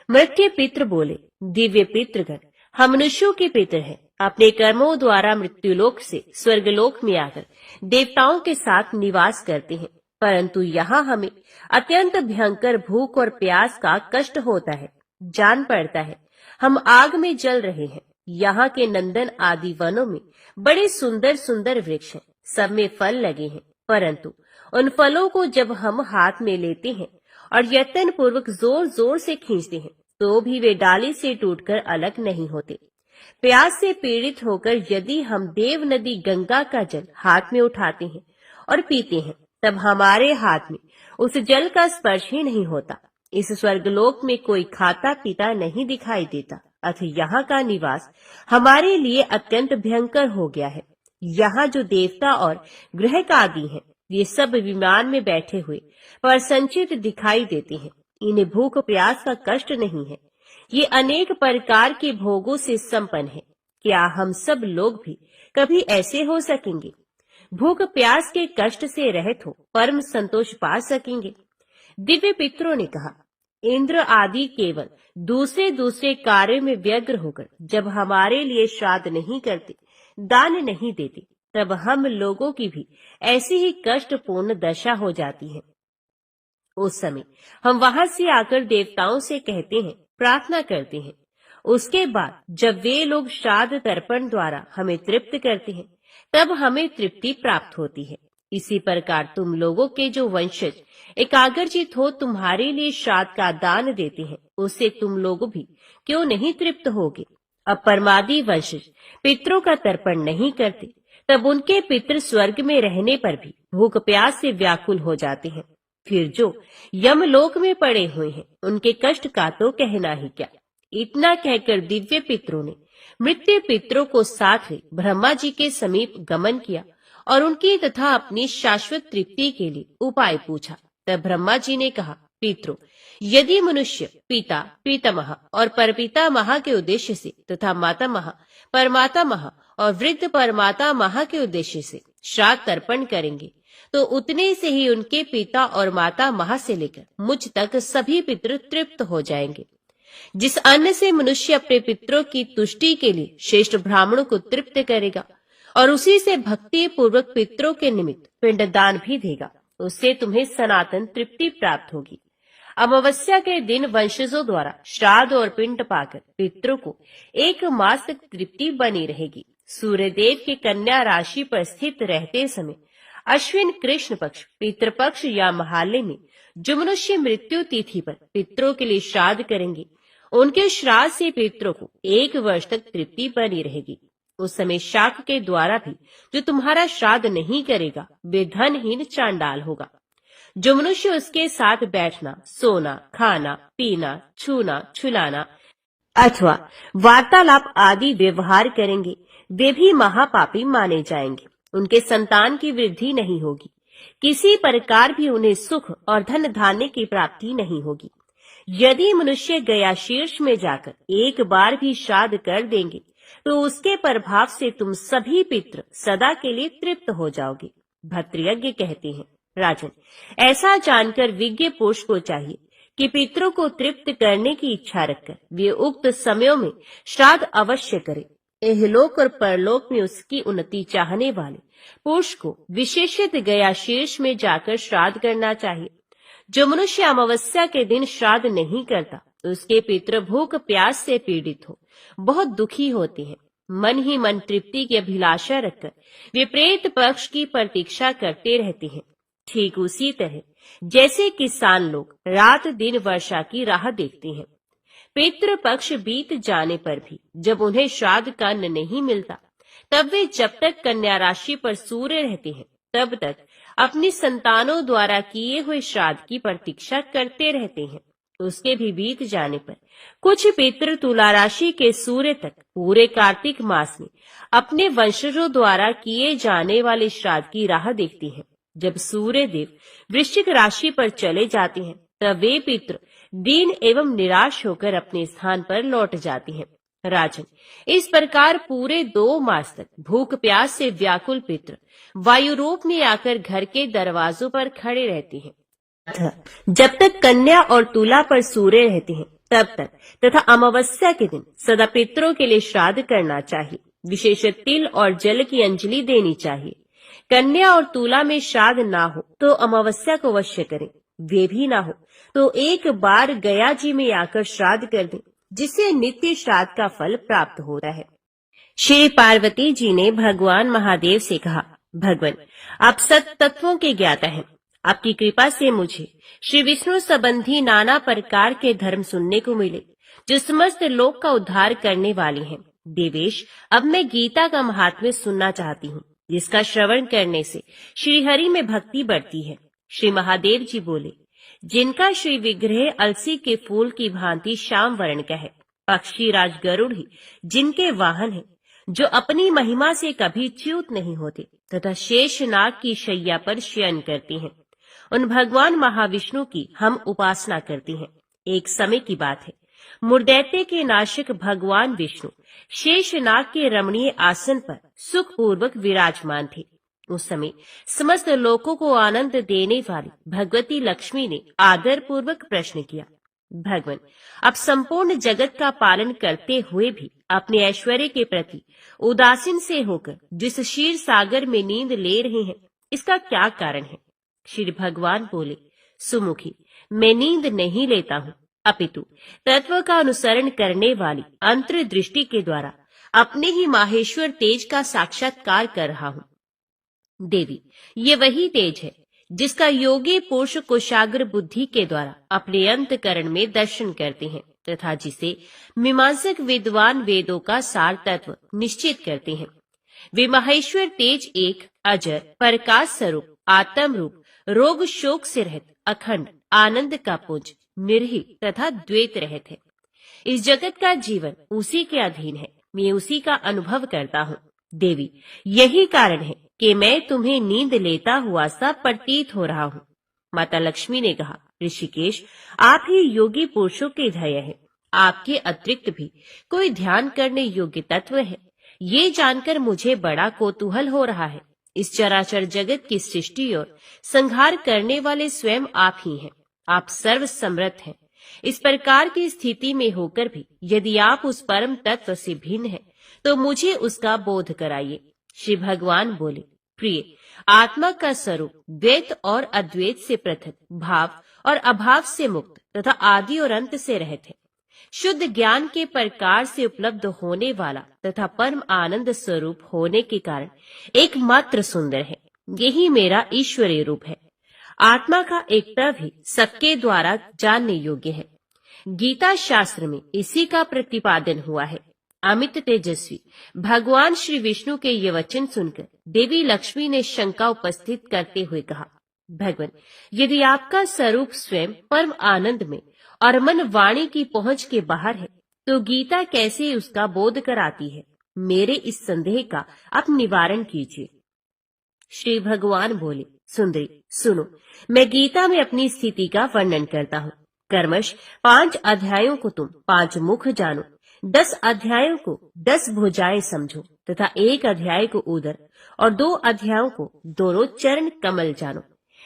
मृत्यु पितृ बोले, दिव्य पितृगण, हम मनुष्यों के पितर हैं। अपने कर्मों द्वारा मृत्युलोक से स्वर्गलोक में आकर देवताओं के साथ निवास करते हैं, परंतु यहाँ हमें अत्यंत भयंकर भूख और प्यास का कष्ट होता है। जान पड़ता है हम आग में जल रहे हैं। यहाँ के नंदन आदि वनों में बड़े सुंदर सुंदर वृक्ष हैं, सब में फल लगे हैं, परंतु उन फलों को जब हम हाथ में लेते हैं और यत्न पूर्वक जोर जोर से खींचते हैं, तो भी वे डाली से टूटकर अलग नहीं होते। प्यास से पीड़ित होकर यदि हम देव नदी गंगा का जल हाथ में उठाते हैं और पीते हैं, तब हमारे हाथ में उस जल का स्पर्श ही नहीं होता। इस स्वर्गलोक में कोई खाता पीता नहीं दिखाई देता, अतः यहाँ का निवास हमारे लिए अत्यंत भयंकर हो गया है। यहाँ जो देवता और ग्रह आदि हैं, ये सब विमान में बैठे हुए पर संचित दिखाई देते हैं। इन्हें भूख प्यास का कष्ट नहीं है। ये अनेक प्रकार के भोगों से संपन्न है। क्या हम सब लोग भी कभी ऐसे हो सकेंगे? भूख प्यास के कष्ट से रहित हो परम संतोष पा सकेंगे? दिव्य पितरों ने कहा, इंद्र आदि केवल दूसरे दूसरे कार्य में व्यग्र होकर जब हमारे लिए श्राद्ध नहीं करते, दान नहीं देते, तब हम लोगों की भी ऐसी ही कष्टपूर्ण दशा हो जाती है। उस समय हम वहां से आकर देवताओं से कहते हैं, प्रार्थना करते हैं। उसके बाद जब वे लोग श्राद्ध तर्पण द्वारा हमें तृप्त करते हैं, तब हमें तृप्ति प्राप्त होती है। इसी प्रकार तुम लोगों के जो वंशज एकाग्रचित हो तुम्हारे लिए श्राद्ध का दान देते हैं, उससे तुम लोग भी क्यों नहीं तृप्त होगे? अब परमादि वंशज पितरों का तर्पण नहीं करते, तब उनके पितृ स्वर्ग में रहने पर भी भूख प्यास से व्याकुल हो जाते हैं। फिर जो यमलोक में पड़े हुए हैं, उनके कष्ट का तो कहना ही क्या। इतना कहकर दिव्य पितरों ने मृत्यु पितरों को साथ ले ब्रह्मा जी के समीप गमन किया और उनकी तथा अपनी शाश्वत तृप्ति के लिए उपाय पूछा। तब ब्रह्मा जी ने कहा, पितरों, यदि मनुष्य पिता, पितामह और परपितामह के उद्देश्य से तथा मातामह, परमातामह और वृद्ध परमातामह के उद्देश्य से श्राद्ध तर्पण करेंगे, तो उतने से ही उनके पिता और मातामह से लेकर मुझ तक सभी पितृ तृप्त हो जाएंगे। जिस अन्न से मनुष्य अपने पितरों की तुष्टि के लिए श्रेष्ठ ब्राह्मणों को तृप्त करेगा और उसी से भक्ति पूर्वक पितरों के निमित्त पिंडदान भी देगा, उससे तुम्हें सनातन तृप्ति प्राप्त होगी। अमावस्या के दिन वंशजों द्वारा श्राद्ध और पिंड पाकर पितरों को 1 मास तक तृप्ति बनी रहेगी। सूर्यदेव के कन्या राशि पर स्थित रहते समय अश्विन कृष्ण पक्ष, पितृपक्ष या महालय में जो मनुष्य मृत्यु तिथि पर पितरों के लिए श्राद्ध करेंगे, उनके श्राद्ध से पितरों को 1 वर्ष तक तृप्ति बनी रहेगी। उस समय शाक के द्वारा भी जो तुम्हारा श्राद्ध नहीं करेगा, वे धनहीन चांडाल होगा। जो मनुष्य उसके साथ बैठना, सोना, खाना, पीना, छूना, छुलाना अथवा वार्तालाप आदि व्यवहार करेंगे, वे भी महापापी माने जाएंगे। उनके संतान की वृद्धि नहीं होगी, किसी प्रकार भी उन्हें सुख और धन धान्य की प्राप्ति नहीं होगी। यदि मनुष्य गया शीर्ष में जाकर 1 बार भी श्राद्ध कर देंगे, तो उसके प्रभाव से तुम सभी पितृ सदा के लिए तृप्त हो जाओगे। भद्रयज्ञ कहते हैं, राजन, ऐसा जानकर विज्ञ पुरुष को चाहिए कि पितरों को तृप्त करने की इच्छा रखकर वे उक्त समयों में श्राद्ध अवश्य करे। इहलोक और परलोक में उसकी उन्नति चाहने वाले पुरुष को विशेषित गया शीर्ष में जाकर श्राद्ध करना चाहिए। जो मनुष्य अमावस्या के दिन श्राद्ध नहीं करता, उसके पितृ भूख प्यास से पीड़ित हो बहुत दुखी होते हैं। मन ही मन तृप्ति की अभिलाषा रखकर वे प्रेत पक्ष की प्रतीक्षा करते रहते हैं। ठीक उसी तरह जैसे किसान लोग रात दिन वर्षा की राह देखते हैं। पितृ पक्ष बीत जाने पर भी जब उन्हें श्राद्ध का अन्न नहीं मिलता, तब वे जब तक कन्या राशि पर सूर्य रहते हैं, तब तक अपनी संतानों द्वारा किए हुए श्राद्ध की प्रतीक्षा करते रहते हैं। उसके भी बीत जाने पर कुछ पितृ तुला राशि के सूर्य तक पूरे कार्तिक मास में अपने वंशजों द्वारा किए जाने वाले श्राद्ध की राह देखते हैं। जब सूर्य देव वृश्चिक राशि पर चले जाते हैं, तब वे पितृ दीन एवं निराश होकर अपने स्थान पर लौट जाते हैं। राजन, इस प्रकार पूरे 2 मास तक भूख प्यास से व्याकुल पितृ वायु रूप में आकर घर के दरवाजों पर खड़े रहते हैं। जब तक कन्या और तुला पर सूर्य रहते हैं, तब तक तथा अमावस्या के दिन सदा पितरों के लिए श्राद्ध करना चाहिए। विशेष तिल और जल की अंजलि देनी चाहिए। कन्या और तुला में श्राद्ध ना हो तो अमावस्या को अवश्य करें। वे भी ना हो तो 1 बार गया जी में आकर श्राद्ध कर दें, जिससे नित्य श्राद्ध का फल प्राप्त होता है। श्री पार्वती जी ने भगवान महादेव से कहा, भगवान, आप सत तत्वों के ज्ञाता हैं। आपकी कृपा से मुझे श्री विष्णु संबंधी नाना प्रकार के धर्म सुनने को मिले, जो समस्त लोक का उद्धार करने वाले हैं। देवेश, अब मैं गीता का महात्म्य सुनना चाहती हूँ, जिसका श्रवण करने से श्री हरि में भक्ति बढ़ती है। श्री महादेव जी बोले, जिनका श्री विग्रह अलसी के फूल की भांति श्याम वर्ण का है, पक्षी राज गरुड़ ही जिनके वाहन है, जो अपनी महिमा से कभी च्युत नहीं होते तथा शेष नाग की शैया पर शयन करते हैं, उन भगवान महाविष्णु की हम उपासना करते हैं। एक समय की बात है, मुर्दैत्य के नाशक भगवान विष्णु शेषनाग के रमणीय आसन पर सुखपूर्वक विराजमान थे। उस समय समस्त लोगों को आनंद देने वाली भगवती लक्ष्मी ने आदर पूर्वक प्रश्न किया, भगवान, आप संपूर्ण जगत का पालन करते हुए भी अपने ऐश्वर्य के प्रति उदासीन से होकर जिस क्षीर सागर में नींद ले रहे हैं, इसका क्या कारण है? श्री भगवान बोले, सुमुखी, मैं नींद नहीं लेता हूँ, अपितु तत्व का अनुसरण करने वाली अंतर्दृष्टि के द्वारा अपने ही माहेश्वर तेज का साक्षात्कार कर रहा हूँ। देवी, ये वही तेज है जिसका योगी पुरुष कुशाग्र बुद्धि के द्वारा अपने अंतकरण में दर्शन करते हैं तथा जिसे मीमांसक विद्वान वेदों का सार तत्व निश्चित करते हैं। वे माहेश्वर तेज एक अजर प्रकाश स्वरूप आत्म रूप रोग शोक से रहित अखंड आनंद का पुंज निर्ही तथा द्वैत रहित है। इस जगत का जीवन उसी के अधीन है, मैं उसी का अनुभव करता हूँ। देवी, यही कारण है कि मैं तुम्हें नींद लेता हुआ सा प्रतीत हो रहा हूँ। माता लक्ष्मी ने कहा, ऋषिकेश, आप ही योगी पुरुषों के ध्येय हैं। आपके अतिरिक्त भी कोई ध्यान करने योग्य तत्व है, ये जानकर मुझे बड़ा कौतूहल हो रहा है। इस चराचर जगत की सृष्टि और संहार करने वाले स्वयं आप ही हैं। आप सर्व समर्थ हैं। इस प्रकार की स्थिति में होकर भी यदि आप उस परम तत्व से भिन्न हैं, तो मुझे उसका बोध कराइए। श्री भगवान बोले, प्रिय, आत्मा का स्वरूप द्वैत और अद्वैत से पृथक, भाव और अभाव से मुक्त तथा आदि और अंत से रहित है। शुद्ध ज्ञान के प्रकार से उपलब्ध होने वाला तथा परम आनंद स्वरूप होने के कारण एकमात्र सुंदर है। यही मेरा ईश्वरीय रूप है। आत्मा का एकता भी सबके द्वारा जानने योग्य है। गीता शास्त्र में इसी का प्रतिपादन हुआ है। अमित तेजस्वी भगवान श्री विष्णु के ये वचन सुनकर देवी लक्ष्मी ने शंका उपस्थित करते हुए कहा, भगवान, यदि आपका स्वरूप स्वयं परम आनंद में और मन वाणी की पहुंच के बाहर है, तो गीता कैसे उसका बोध कराती है? मेरे इस संदेह का आप निवारण कीजिए। श्री भगवान बोले, सुंदरी सुनो, मैं गीता में अपनी स्थिति का वर्णन करता हूँ। कर्मश 5 अध्यायों को तुम 5 मुख जानो, 10 अध्यायों को 10 भुजाएं समझो तथा 1 अध्याय को उदर और 2 अध्यायों को दोनों चरण कमल जानो।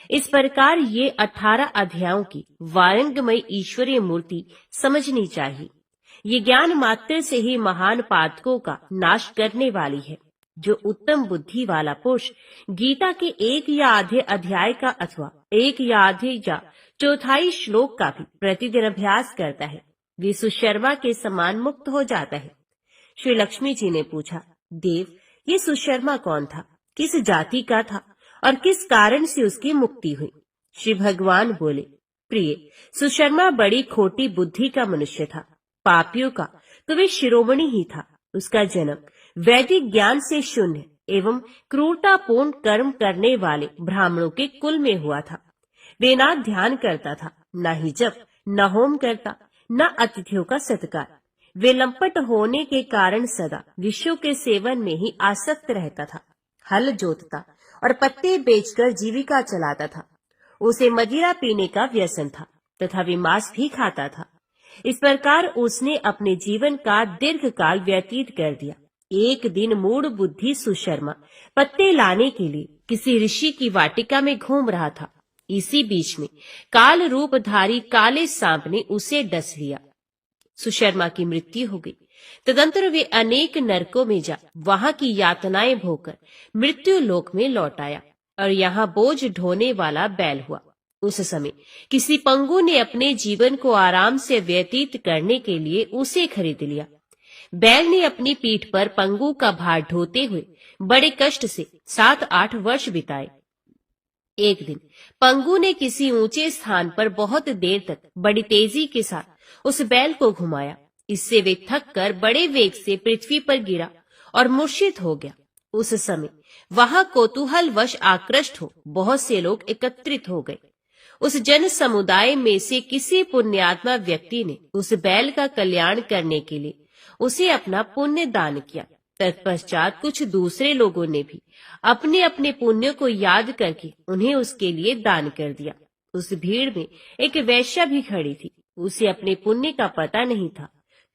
इस प्रकार ये 18 अध्यायों की वारंगमय ईश्वरीय मूर्ति समझनी चाहिए। ये ज्ञान मात्र से ही महान पातकों का नाश करने वाली है। जो उत्तम बुद्धि वाला पुरुष गीता के 1 या आधे अध्याय का अथवा 1 या आधे या चौथाई श्लोक का भी प्रतिदिन अभ्यास करता है, वे सुशर्मा के समान मुक्त हो जाता है। श्री लक्ष्मी जी ने पूछा, देव, ये सुशर्मा कौन था? किस जाति का था और किस कारण से उसकी मुक्ति हुई? श्री भगवान बोले, प्रिय, सुशर्मा बड़ी खोटी बुद्धि का मनुष्य था, पापियों का तो वे शिरोमणि ही था। उसका जन्म वैदिक ज्ञान से शून्य एवं क्रूरतापूर्ण कर्म करने वाले ब्राह्मणों के कुल में हुआ था। वे ना ध्यान करता था, न ही जप, न होम करता, न अतिथियों का सत्कार। वे लंपट होने के कारण सदा विषयों के सेवन में ही आसक्त रहता था। हल जोतता और पत्ते बेचकर जीविका चलाता था। उसे मदिरा पीने का व्यसन था तथा वे मांस भी खाता था। इस प्रकार उसने अपने जीवन का दीर्घ काल व्यतीत कर दिया। एक दिन मूढ़ बुद्धि सुशर्मा पत्ते लाने के लिए किसी ऋषि की वाटिका में घूम रहा था। इसी बीच में काल रूपधारी काले सांप ने उसे डस लिया। सुशर्मा की मृत्यु हो गई। तदंतर वे अनेक नरकों में जा वहां की यातनाएं भोगकर मृत्यु लोक में लौट आया और यहाँ बोझ ढोने वाला बैल हुआ। उस समय किसी पंगु ने अपने जीवन को आराम से व्यतीत करने के लिए उसे खरीद लिया। बैल ने अपनी पीठ पर पंगु का भार ढोते हुए बड़े कष्ट से 7-8 वर्ष बिताए। एक दिन पंगु ने किसी ऊंचे स्थान पर बहुत देर तक बड़ी तेजी के साथ उस बैल को घुमाया। इससे वे थक कर बड़े वेग से पृथ्वी पर गिरा और मूर्छित हो गया। उस समय वहां कौतूहलवश आकृष्ट हो बहुत से लोग एकत्रित हो गए। उस जन समुदाय में से किसी पुण्यात्मा व्यक्ति ने उस बैल का कल्याण करने के लिए उसे अपना पुण्य दान किया। तत्पश्चात कुछ दूसरे लोगों ने भी अपने अपने पुण्य को याद करके उन्हें उसके लिए दान कर दिया। उस भीड़ में एक वैश्या भी खड़ी थी। उसे अपने पुण्य का पता नहीं था,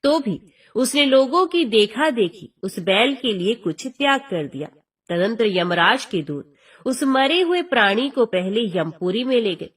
तो भी उसने लोगों की देखा देखी उस बैल के लिए कुछ त्याग कर दिया। तदंतर यमराज के दूत उस मरे हुए प्राणी को पहले यमपुरी में ले गए।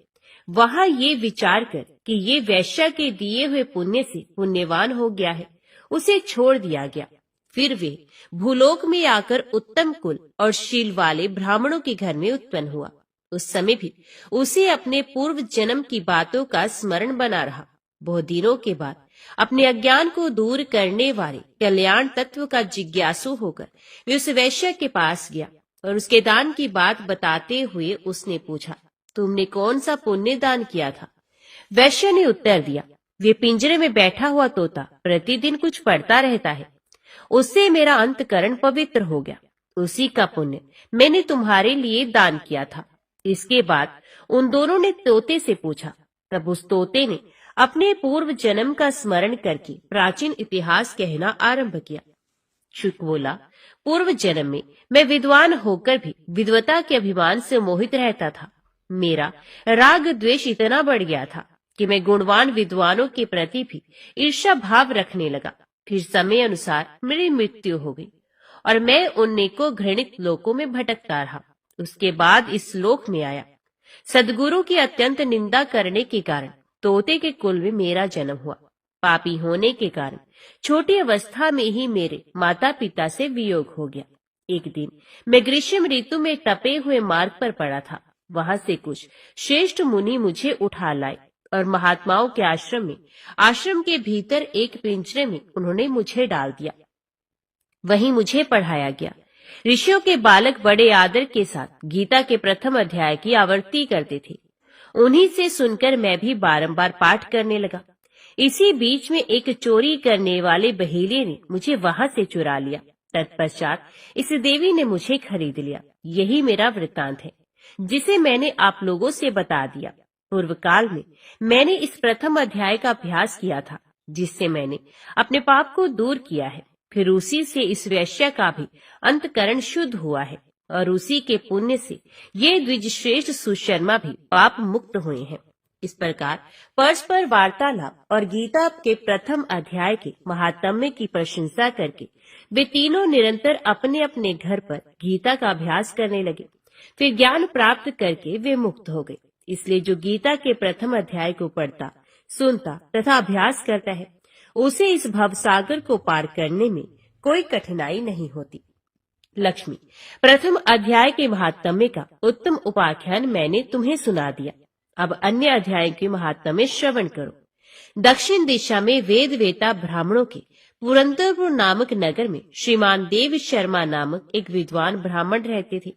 वहां ये विचार कर कि ये वैश्या के दिए हुए पुण्य से पुण्यवान हो गया है, उसे छोड़ दिया गया। फिर वे भूलोक में आकर उत्तम कुल और शील वाले ब्राह्मणों के घर में उत्पन्न हुआ। उस समय भी उसे अपने पूर्व जन्म की बातों का स्मरण बना रहा। बहुत दिनों के बाद अपने अज्ञान को दूर करने वाले कल्याण तत्व का जिज्ञासु होकर वे उस वैश्य के पास गया और उसके दान की बात बताते हुए उसने पूछा, तुमने कौन सा पुण्य दान किया था? वैश्य ने उत्तर दिया, वे पिंजरे में बैठा हुआ तोता प्रतिदिन कुछ पढ़ता रहता है, उससे मेरा अंतकरण पवित्र हो गया। उसी का पुण्य मैंने तुम्हारे लिए दान किया था। इसके बाद उन दोनों ने तोते से पूछा। तब उस तोते ने अपने पूर्व जन्म का स्मरण करके प्राचीन इतिहास कहना आरंभ किया। शुक बोला, पूर्व जन्म में मैं विद्वान होकर भी विद्वता के अभिमान से मोहित रहता था। मेरा राग द्वेष इतना बढ़ गया था कि मैं गुणवान विद्वानों के प्रति भी ईर्ष्या भाव रखने लगा। फिर समय अनुसार मेरी मृत्यु हो गई और मैं उन को घृणित लोकों में भटकता रहा। उसके बाद इस लोक में आया। सदगुरु की अत्यंत निंदा करने के कारण तोते के कुल में मेरा जन्म हुआ। पापी होने के कारण छोटी अवस्था में ही मेरे माता पिता से वियोग हो गया। एक दिन मैं ग्रीष्म ऋतु में तपे हुए मार्ग पर पड़ा था। वहां से कुछ श्रेष्ठ मुनि मुझे उठा लाए और महात्माओं के आश्रम के भीतर एक पिंजरे में उन्होंने मुझे डाल दिया। वहीं मुझे पढ़ाया गया। ऋषियों के बालक बड़े आदर के साथ गीता के प्रथम अध्याय की आवृत्ति करते थे। उन्हीं से सुनकर मैं भी बारंबार पाठ करने लगा। इसी बीच में एक चोरी करने वाले बहेलिये ने मुझे वहां से चुरा लिया। तत्पश्चात इस देवी ने मुझे खरीद लिया। यही मेरा वृत्तांत है, जिसे मैंने आप लोगों से बता दिया। पूर्व काल में मैंने इस प्रथम अध्याय का अभ्यास किया था, जिससे मैंने अपने पाप को दूर किया है। फिर उसी से इस वैश्य का भी अंतकरण शुद्ध हुआ है और उसी के पुण्य से ये द्विज श्रेष्ठ सुशर्मा भी पाप मुक्त हुए हैं। इस प्रकार परस्पर वार्तालाप और गीता के प्रथम अध्याय के महात्म्य की प्रशंसा करके वे तीनों निरंतर अपने अपने घर पर गीता का अभ्यास करने लगे। फिर ज्ञान प्राप्त करके वे मुक्त हो गए। इसलिए जो गीता के प्रथम अध्याय को पढ़ता, सुनता तथा अभ्यास करता है, उसे इस भवसागर को पार करने में कोई कठिनाई नहीं होती। लक्ष्मी, प्रथम अध्याय के महात्म्य का उत्तम उपाख्यान मैंने तुम्हें सुना दिया। अब अन्य अध्याय के महात्म्य श्रवण करो। दक्षिण दिशा में वेद वेता ब्राह्मणों के पुरंदरपुर नामक नगर में श्रीमान देव शर्मा नामक एक विद्वान ब्राह्मण रहते थे।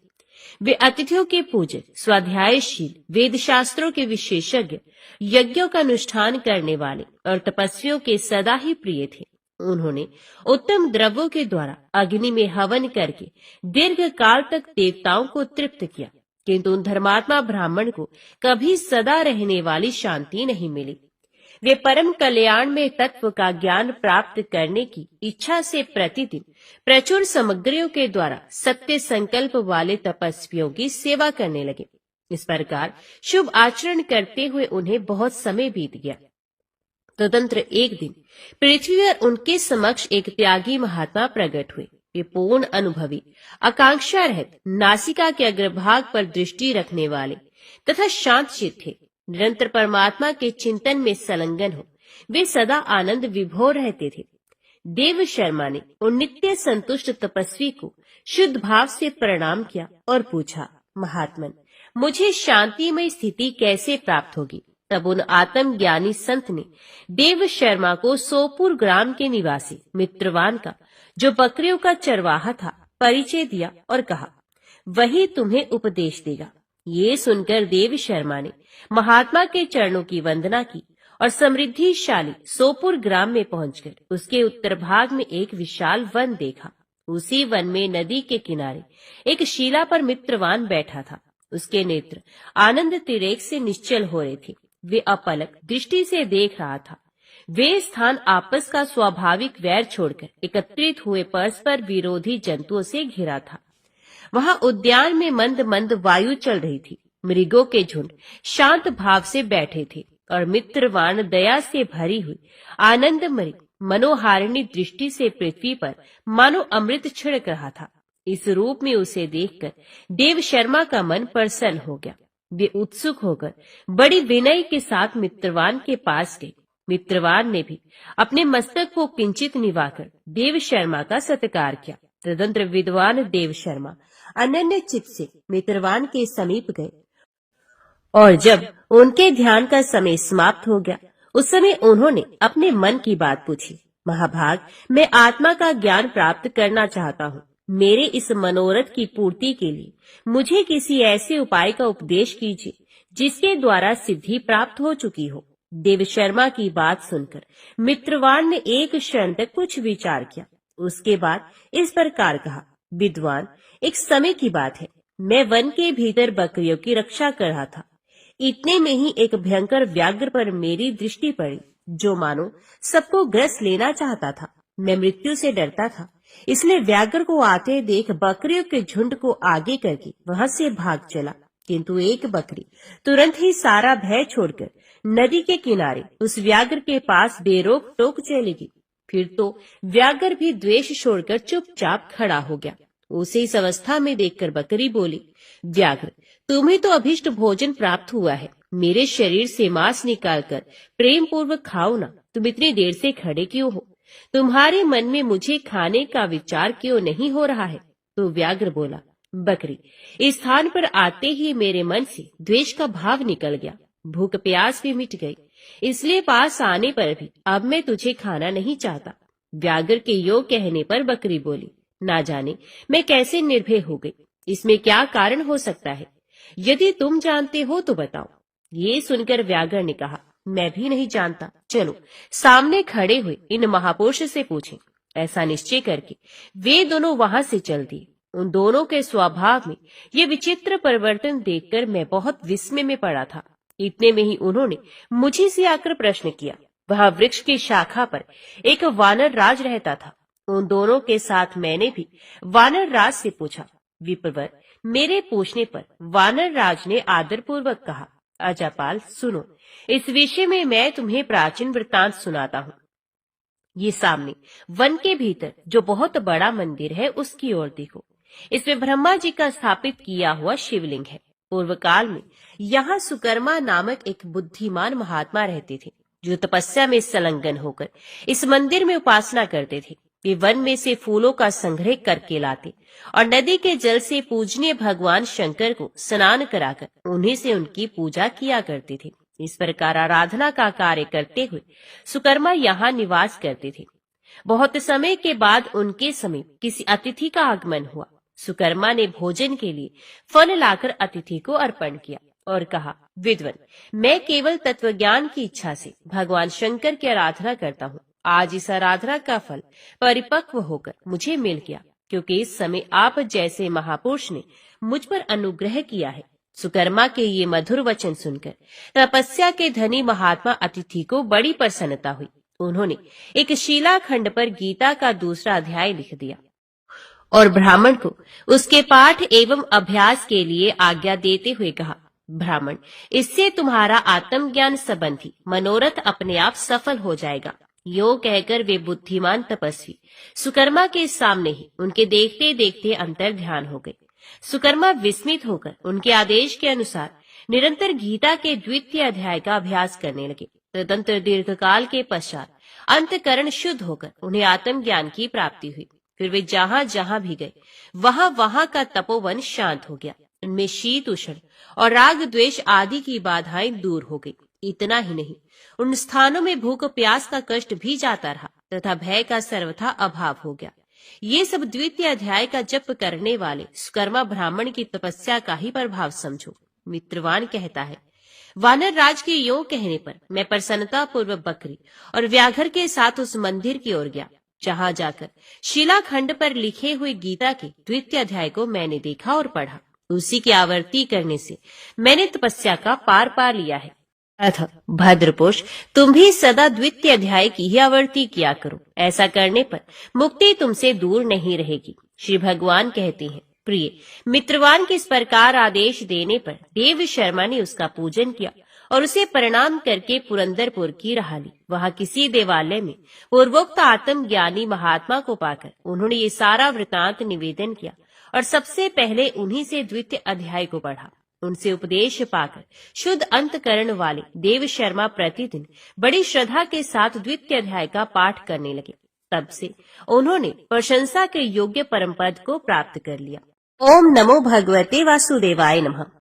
वे अतिथियों के पूजक, स्वाध्यायशील, वेद शास्त्रों के विशेषज्ञ, यज्ञों का अनुष्ठान करने वाले और तपस्वियों के सदा ही प्रिय थे। उन्होंने उत्तम द्रव्यों के द्वारा अग्नि में हवन करके दीर्घ काल तक देवताओं को तृप्त किया, किंतु उन धर्मात्मा ब्राह्मण को कभी सदा रहने वाली शांति नहीं मिली। वे परम कल्याण में तत्व का ज्ञान प्राप्त करने की इच्छा से प्रतिदिन प्रचुर सामग्रियों के द्वारा सत्य संकल्प वाले तपस्वियों की सेवा करने लगे। इस प्रकार शुभ आचरण करते हुए उन्हें बहुत समय बीत गया। तदनंतर एक दिन पृथ्वी पर उनके समक्ष एक त्यागी महात्मा प्रकट हुए। वे पूर्ण अनुभवी, आकांक्षा रहित, नासिका के अग्रभाग पर दृष्टि रखने वाले तथा शांत चित्त थे। निरंतर परमात्मा के चिंतन में संलग्न हो वे सदा आनंद विभोर रहते थे। देव शर्मा ने उन नित्य संतुष्ट तपस्वी को शुद्ध भाव से प्रणाम किया और पूछा, महात्मन, मुझे शांतिमय स्थिति कैसे प्राप्त होगी? तब उन आत्मज्ञानी संत ने देव शर्मा को सोपुर ग्राम के निवासी मित्रवान का, जो बकरियों का चरवाहा था, परिचय दिया और कहा, वही तुम्हें उपदेश देगा। ये सुनकर देव शर्मा ने महात्मा के चरणों की वंदना की और समृद्धिशाली सोपुर ग्राम में पहुंचकर उसके उत्तर भाग में एक विशाल वन देखा। उसी वन में नदी के किनारे एक शिला पर मित्रवान बैठा था। उसके नेत्र आनंद तिरेक से निश्चल हो रहे थे। वे अपलक दृष्टि से देख रहा था। वे स्थान आपस का स्वाभाविक वैर छोड़कर एकत्रित हुए परस्पर विरोधी जंतुओं से घिरा था। वहां उद्यान में मंद मंद वायु चल रही थी। मृगों के झुंड शांत भाव से बैठे थे और मित्रवान दया से भरी हुई आनंदमयी मनोहारिणी दृष्टि से पृथ्वी पर मानो अमृत छिड़क रहा था। इस रूप में उसे देखकर देव शर्मा का मन प्रसन्न हो गया। वे उत्सुक होकर बड़ी विनय के साथ मित्रवान के पास गए। मित्रवान ने भी अपने मस्तक को किंचित निवाकर देव शर्मा का सत्कार किया। तदनंतर विद्वान देव शर्मा अनन्य चित्त से मित्रवान के समीप गए और जब उनके ध्यान का समय समाप्त हो गया, उस समय उन्होंने अपने मन की बात पूछी। महाभाग, मैं आत्मा का ज्ञान प्राप्त करना चाहता हूँ। मेरे इस मनोरथ की पूर्ति के लिए मुझे किसी ऐसे उपाय का उपदेश कीजिए जिसके द्वारा सिद्धि प्राप्त हो चुकी हो। देव शर्मा की बात सुनकर मित्रवान ने एक क्षण तक कुछ विचार किया। उसके बाद इस प्रकार कहा, विद्वान, एक समय की बात है, मैं वन के भीतर बकरियों की रक्षा कर रहा था। इतने में ही एक भयंकर व्याघ्र पर मेरी दृष्टि पड़ी, जो मानो सबको ग्रस लेना चाहता था। मैं मृत्यु से डरता था, इसलिए व्याघ्र को आते देख बकरियों के झुंड को आगे करके वहां से भाग चला। किंतु एक बकरी तुरंत ही सारा भय छोड़कर नदी के किनारे उस व्याघ्र के पास बेरोक टोक चलेगी। फिर तो व्याघ्र भी द्वेष छोड़कर चुपचाप खड़ा हो गया। उसे इस अवस्था में देखकर बकरी बोली, व्याघ्र, तुम्हें तो अभिष्ट भोजन प्राप्त हुआ है, मेरे शरीर से मांस निकालकर प्रेम पूर्वक खाओ ना। तुम इतनी देर से खड़े क्यों हो? तुम्हारे मन में मुझे खाने का विचार क्यों नहीं हो रहा है? तो व्याघ्र बोला, बकरी, इस स्थान पर आते ही मेरे मन से द्वेष का भाव निकल गया, भूख प्यास भी मिट गई, इसलिए पास आने पर भी अब मैं तुझे खाना नहीं चाहता। व्याघ्र के यो कहने पर बकरी बोली, ना जाने मैं कैसे निर्भय हो गई, इसमें क्या कारण हो सकता है? यदि तुम जानते हो तो बताओ। ये सुनकर व्याघ्र ने कहा, मैं भी नहीं जानता, चलो सामने खड़े हुए इन महापुरुष से पूछें। ऐसा निश्चय करके वे दोनों वहां से चल दिए। उन दोनों के स्वभाव में ये विचित्र परिवर्तन देखकर मैं बहुत विस्मय में पड़ा था। इतने में ही उन्होंने मुझे से आकर प्रश्न किया। वहां वृक्ष की शाखा पर एक वानर राज रहता था। उन दोनों के साथ मैंने भी वानर राज से पूछा। विप्रवर, मेरे पूछने पर वानर राज ने आदर पूर्वक कहा, अजापाल सुनो, इस विषय में मैं तुम्हें प्राचीन वृत्तांत सुनाता हूँ। ये सामने वन के भीतर जो बहुत बड़ा मंदिर है उसकी ओर देखो। इसमें ब्रह्मा जी का स्थापित किया हुआ शिवलिंग है। पूर्व काल में यहाँ सुकर्मा नामक एक बुद्धिमान महात्मा रहते थे, जो तपस्या में संलग्न होकर इस मंदिर में उपासना करते थे। वे वन में से फूलों का संग्रह करके लाते और नदी के जल से पूजनीय भगवान शंकर को स्नान कराकर उन्हीं से उनकी पूजा किया करते थे। इस प्रकार आराधना का कार्य करते हुए सुकर्मा यहाँ निवास करते थे। बहुत समय के बाद उनके समीप किसी अतिथि का आगमन हुआ। सुकर्मा ने भोजन के लिए फल लाकर अतिथि को अर्पण किया और कहा, विद्वन, मैं केवल तत्वज्ञान की इच्छा से भगवान शंकर की आराधना करता हूँ। आज इस आराधना का फल परिपक्व होकर मुझे मिल गया, क्योंकि इस समय आप जैसे महापुरुष ने मुझ पर अनुग्रह किया है। सुकर्मा के ये मधुर वचन सुनकर तपस्या के धनी महात्मा अतिथि को बड़ी प्रसन्नता हुई। उन्होंने एक शिलाखंड पर गीता का दूसरा अध्याय लिख दिया और ब्राह्मण को उसके पाठ एवं अभ्यास के लिए आज्ञा देते हुए कहा, ब्राह्मण, इससे तुम्हारा आत्मज्ञान संबंधी मनोरथ अपने आप सफल हो जाएगा। यो कहकर वे बुद्धिमान तपस्वी सुकर्मा के सामने ही उनके देखते देखते अंतर ध्यान हो गए। सुकर्मा विस्मित होकर उनके आदेश के अनुसार निरंतर गीता के द्वितीय अध्याय का अभ्यास करने लगे। तदंतर दीर्घकाल के पश्चात अंतकरण शुद्ध होकर उन्हें आत्मज्ञान की प्राप्ति हुई। फिर वे जहाँ जहाँ भी गए वहाँ वहाँ का तपोवन शांत हो गया। उनमें शीत उष्ण और राग द्वेष आदि की बाधाएं दूर हो गई। इतना ही नहीं, उन स्थानों में भूख प्यास का कष्ट भी जाता रहा तथा भय का सर्वथा अभाव हो गया। ये सब द्वितीय अध्याय का जप करने वाले सुकर्मा ब्राह्मण की तपस्या का ही प्रभाव समझो। मित्रवान कहता है, वानर राज के यो कहने पर मैं प्रसन्नता पूर्वक बकरी और व्याघ्र के साथ उस मंदिर की ओर गया, जहाँ जाकर शिलाखंड पर लिखे हुए गीता के द्वितीय अध्याय को मैंने देखा और पढ़ा। उसी की आवृत्ति करने से मैंने तपस्या का पार पा लिया है। अथ भद्रपुरुष, तुम भी सदा द्वितीय अध्याय की ही आवृत्ति किया करो। ऐसा करने पर मुक्ति तुमसे दूर नहीं रहेगी। श्री भगवान कहते हैं, प्रिय मित्रवान के इस प्रकार आदेश देने पर देव शर्मा ने उसका पूजन किया और उसे प्रणाम करके पुरंदरपुर की राह ली। वहाँ किसी देवालय में पूर्वोक्त आत्मज्ञानी महात्मा को पाकर उन्होंने ये सारा वृतांत निवेदन किया और सबसे पहले उन्हीं से द्वितीय अध्याय को पढ़ा। उनसे उपदेश पाकर शुद्ध अंतकरण वाले देव शर्मा प्रतिदिन बड़ी श्रद्धा के साथ द्वितीय अध्याय का पाठ करने लगे। तब से उन्होंने प्रशंसा के योग्य परम पद को प्राप्त कर लिया। ओम नमो भगवते वासुदेवाय नमः।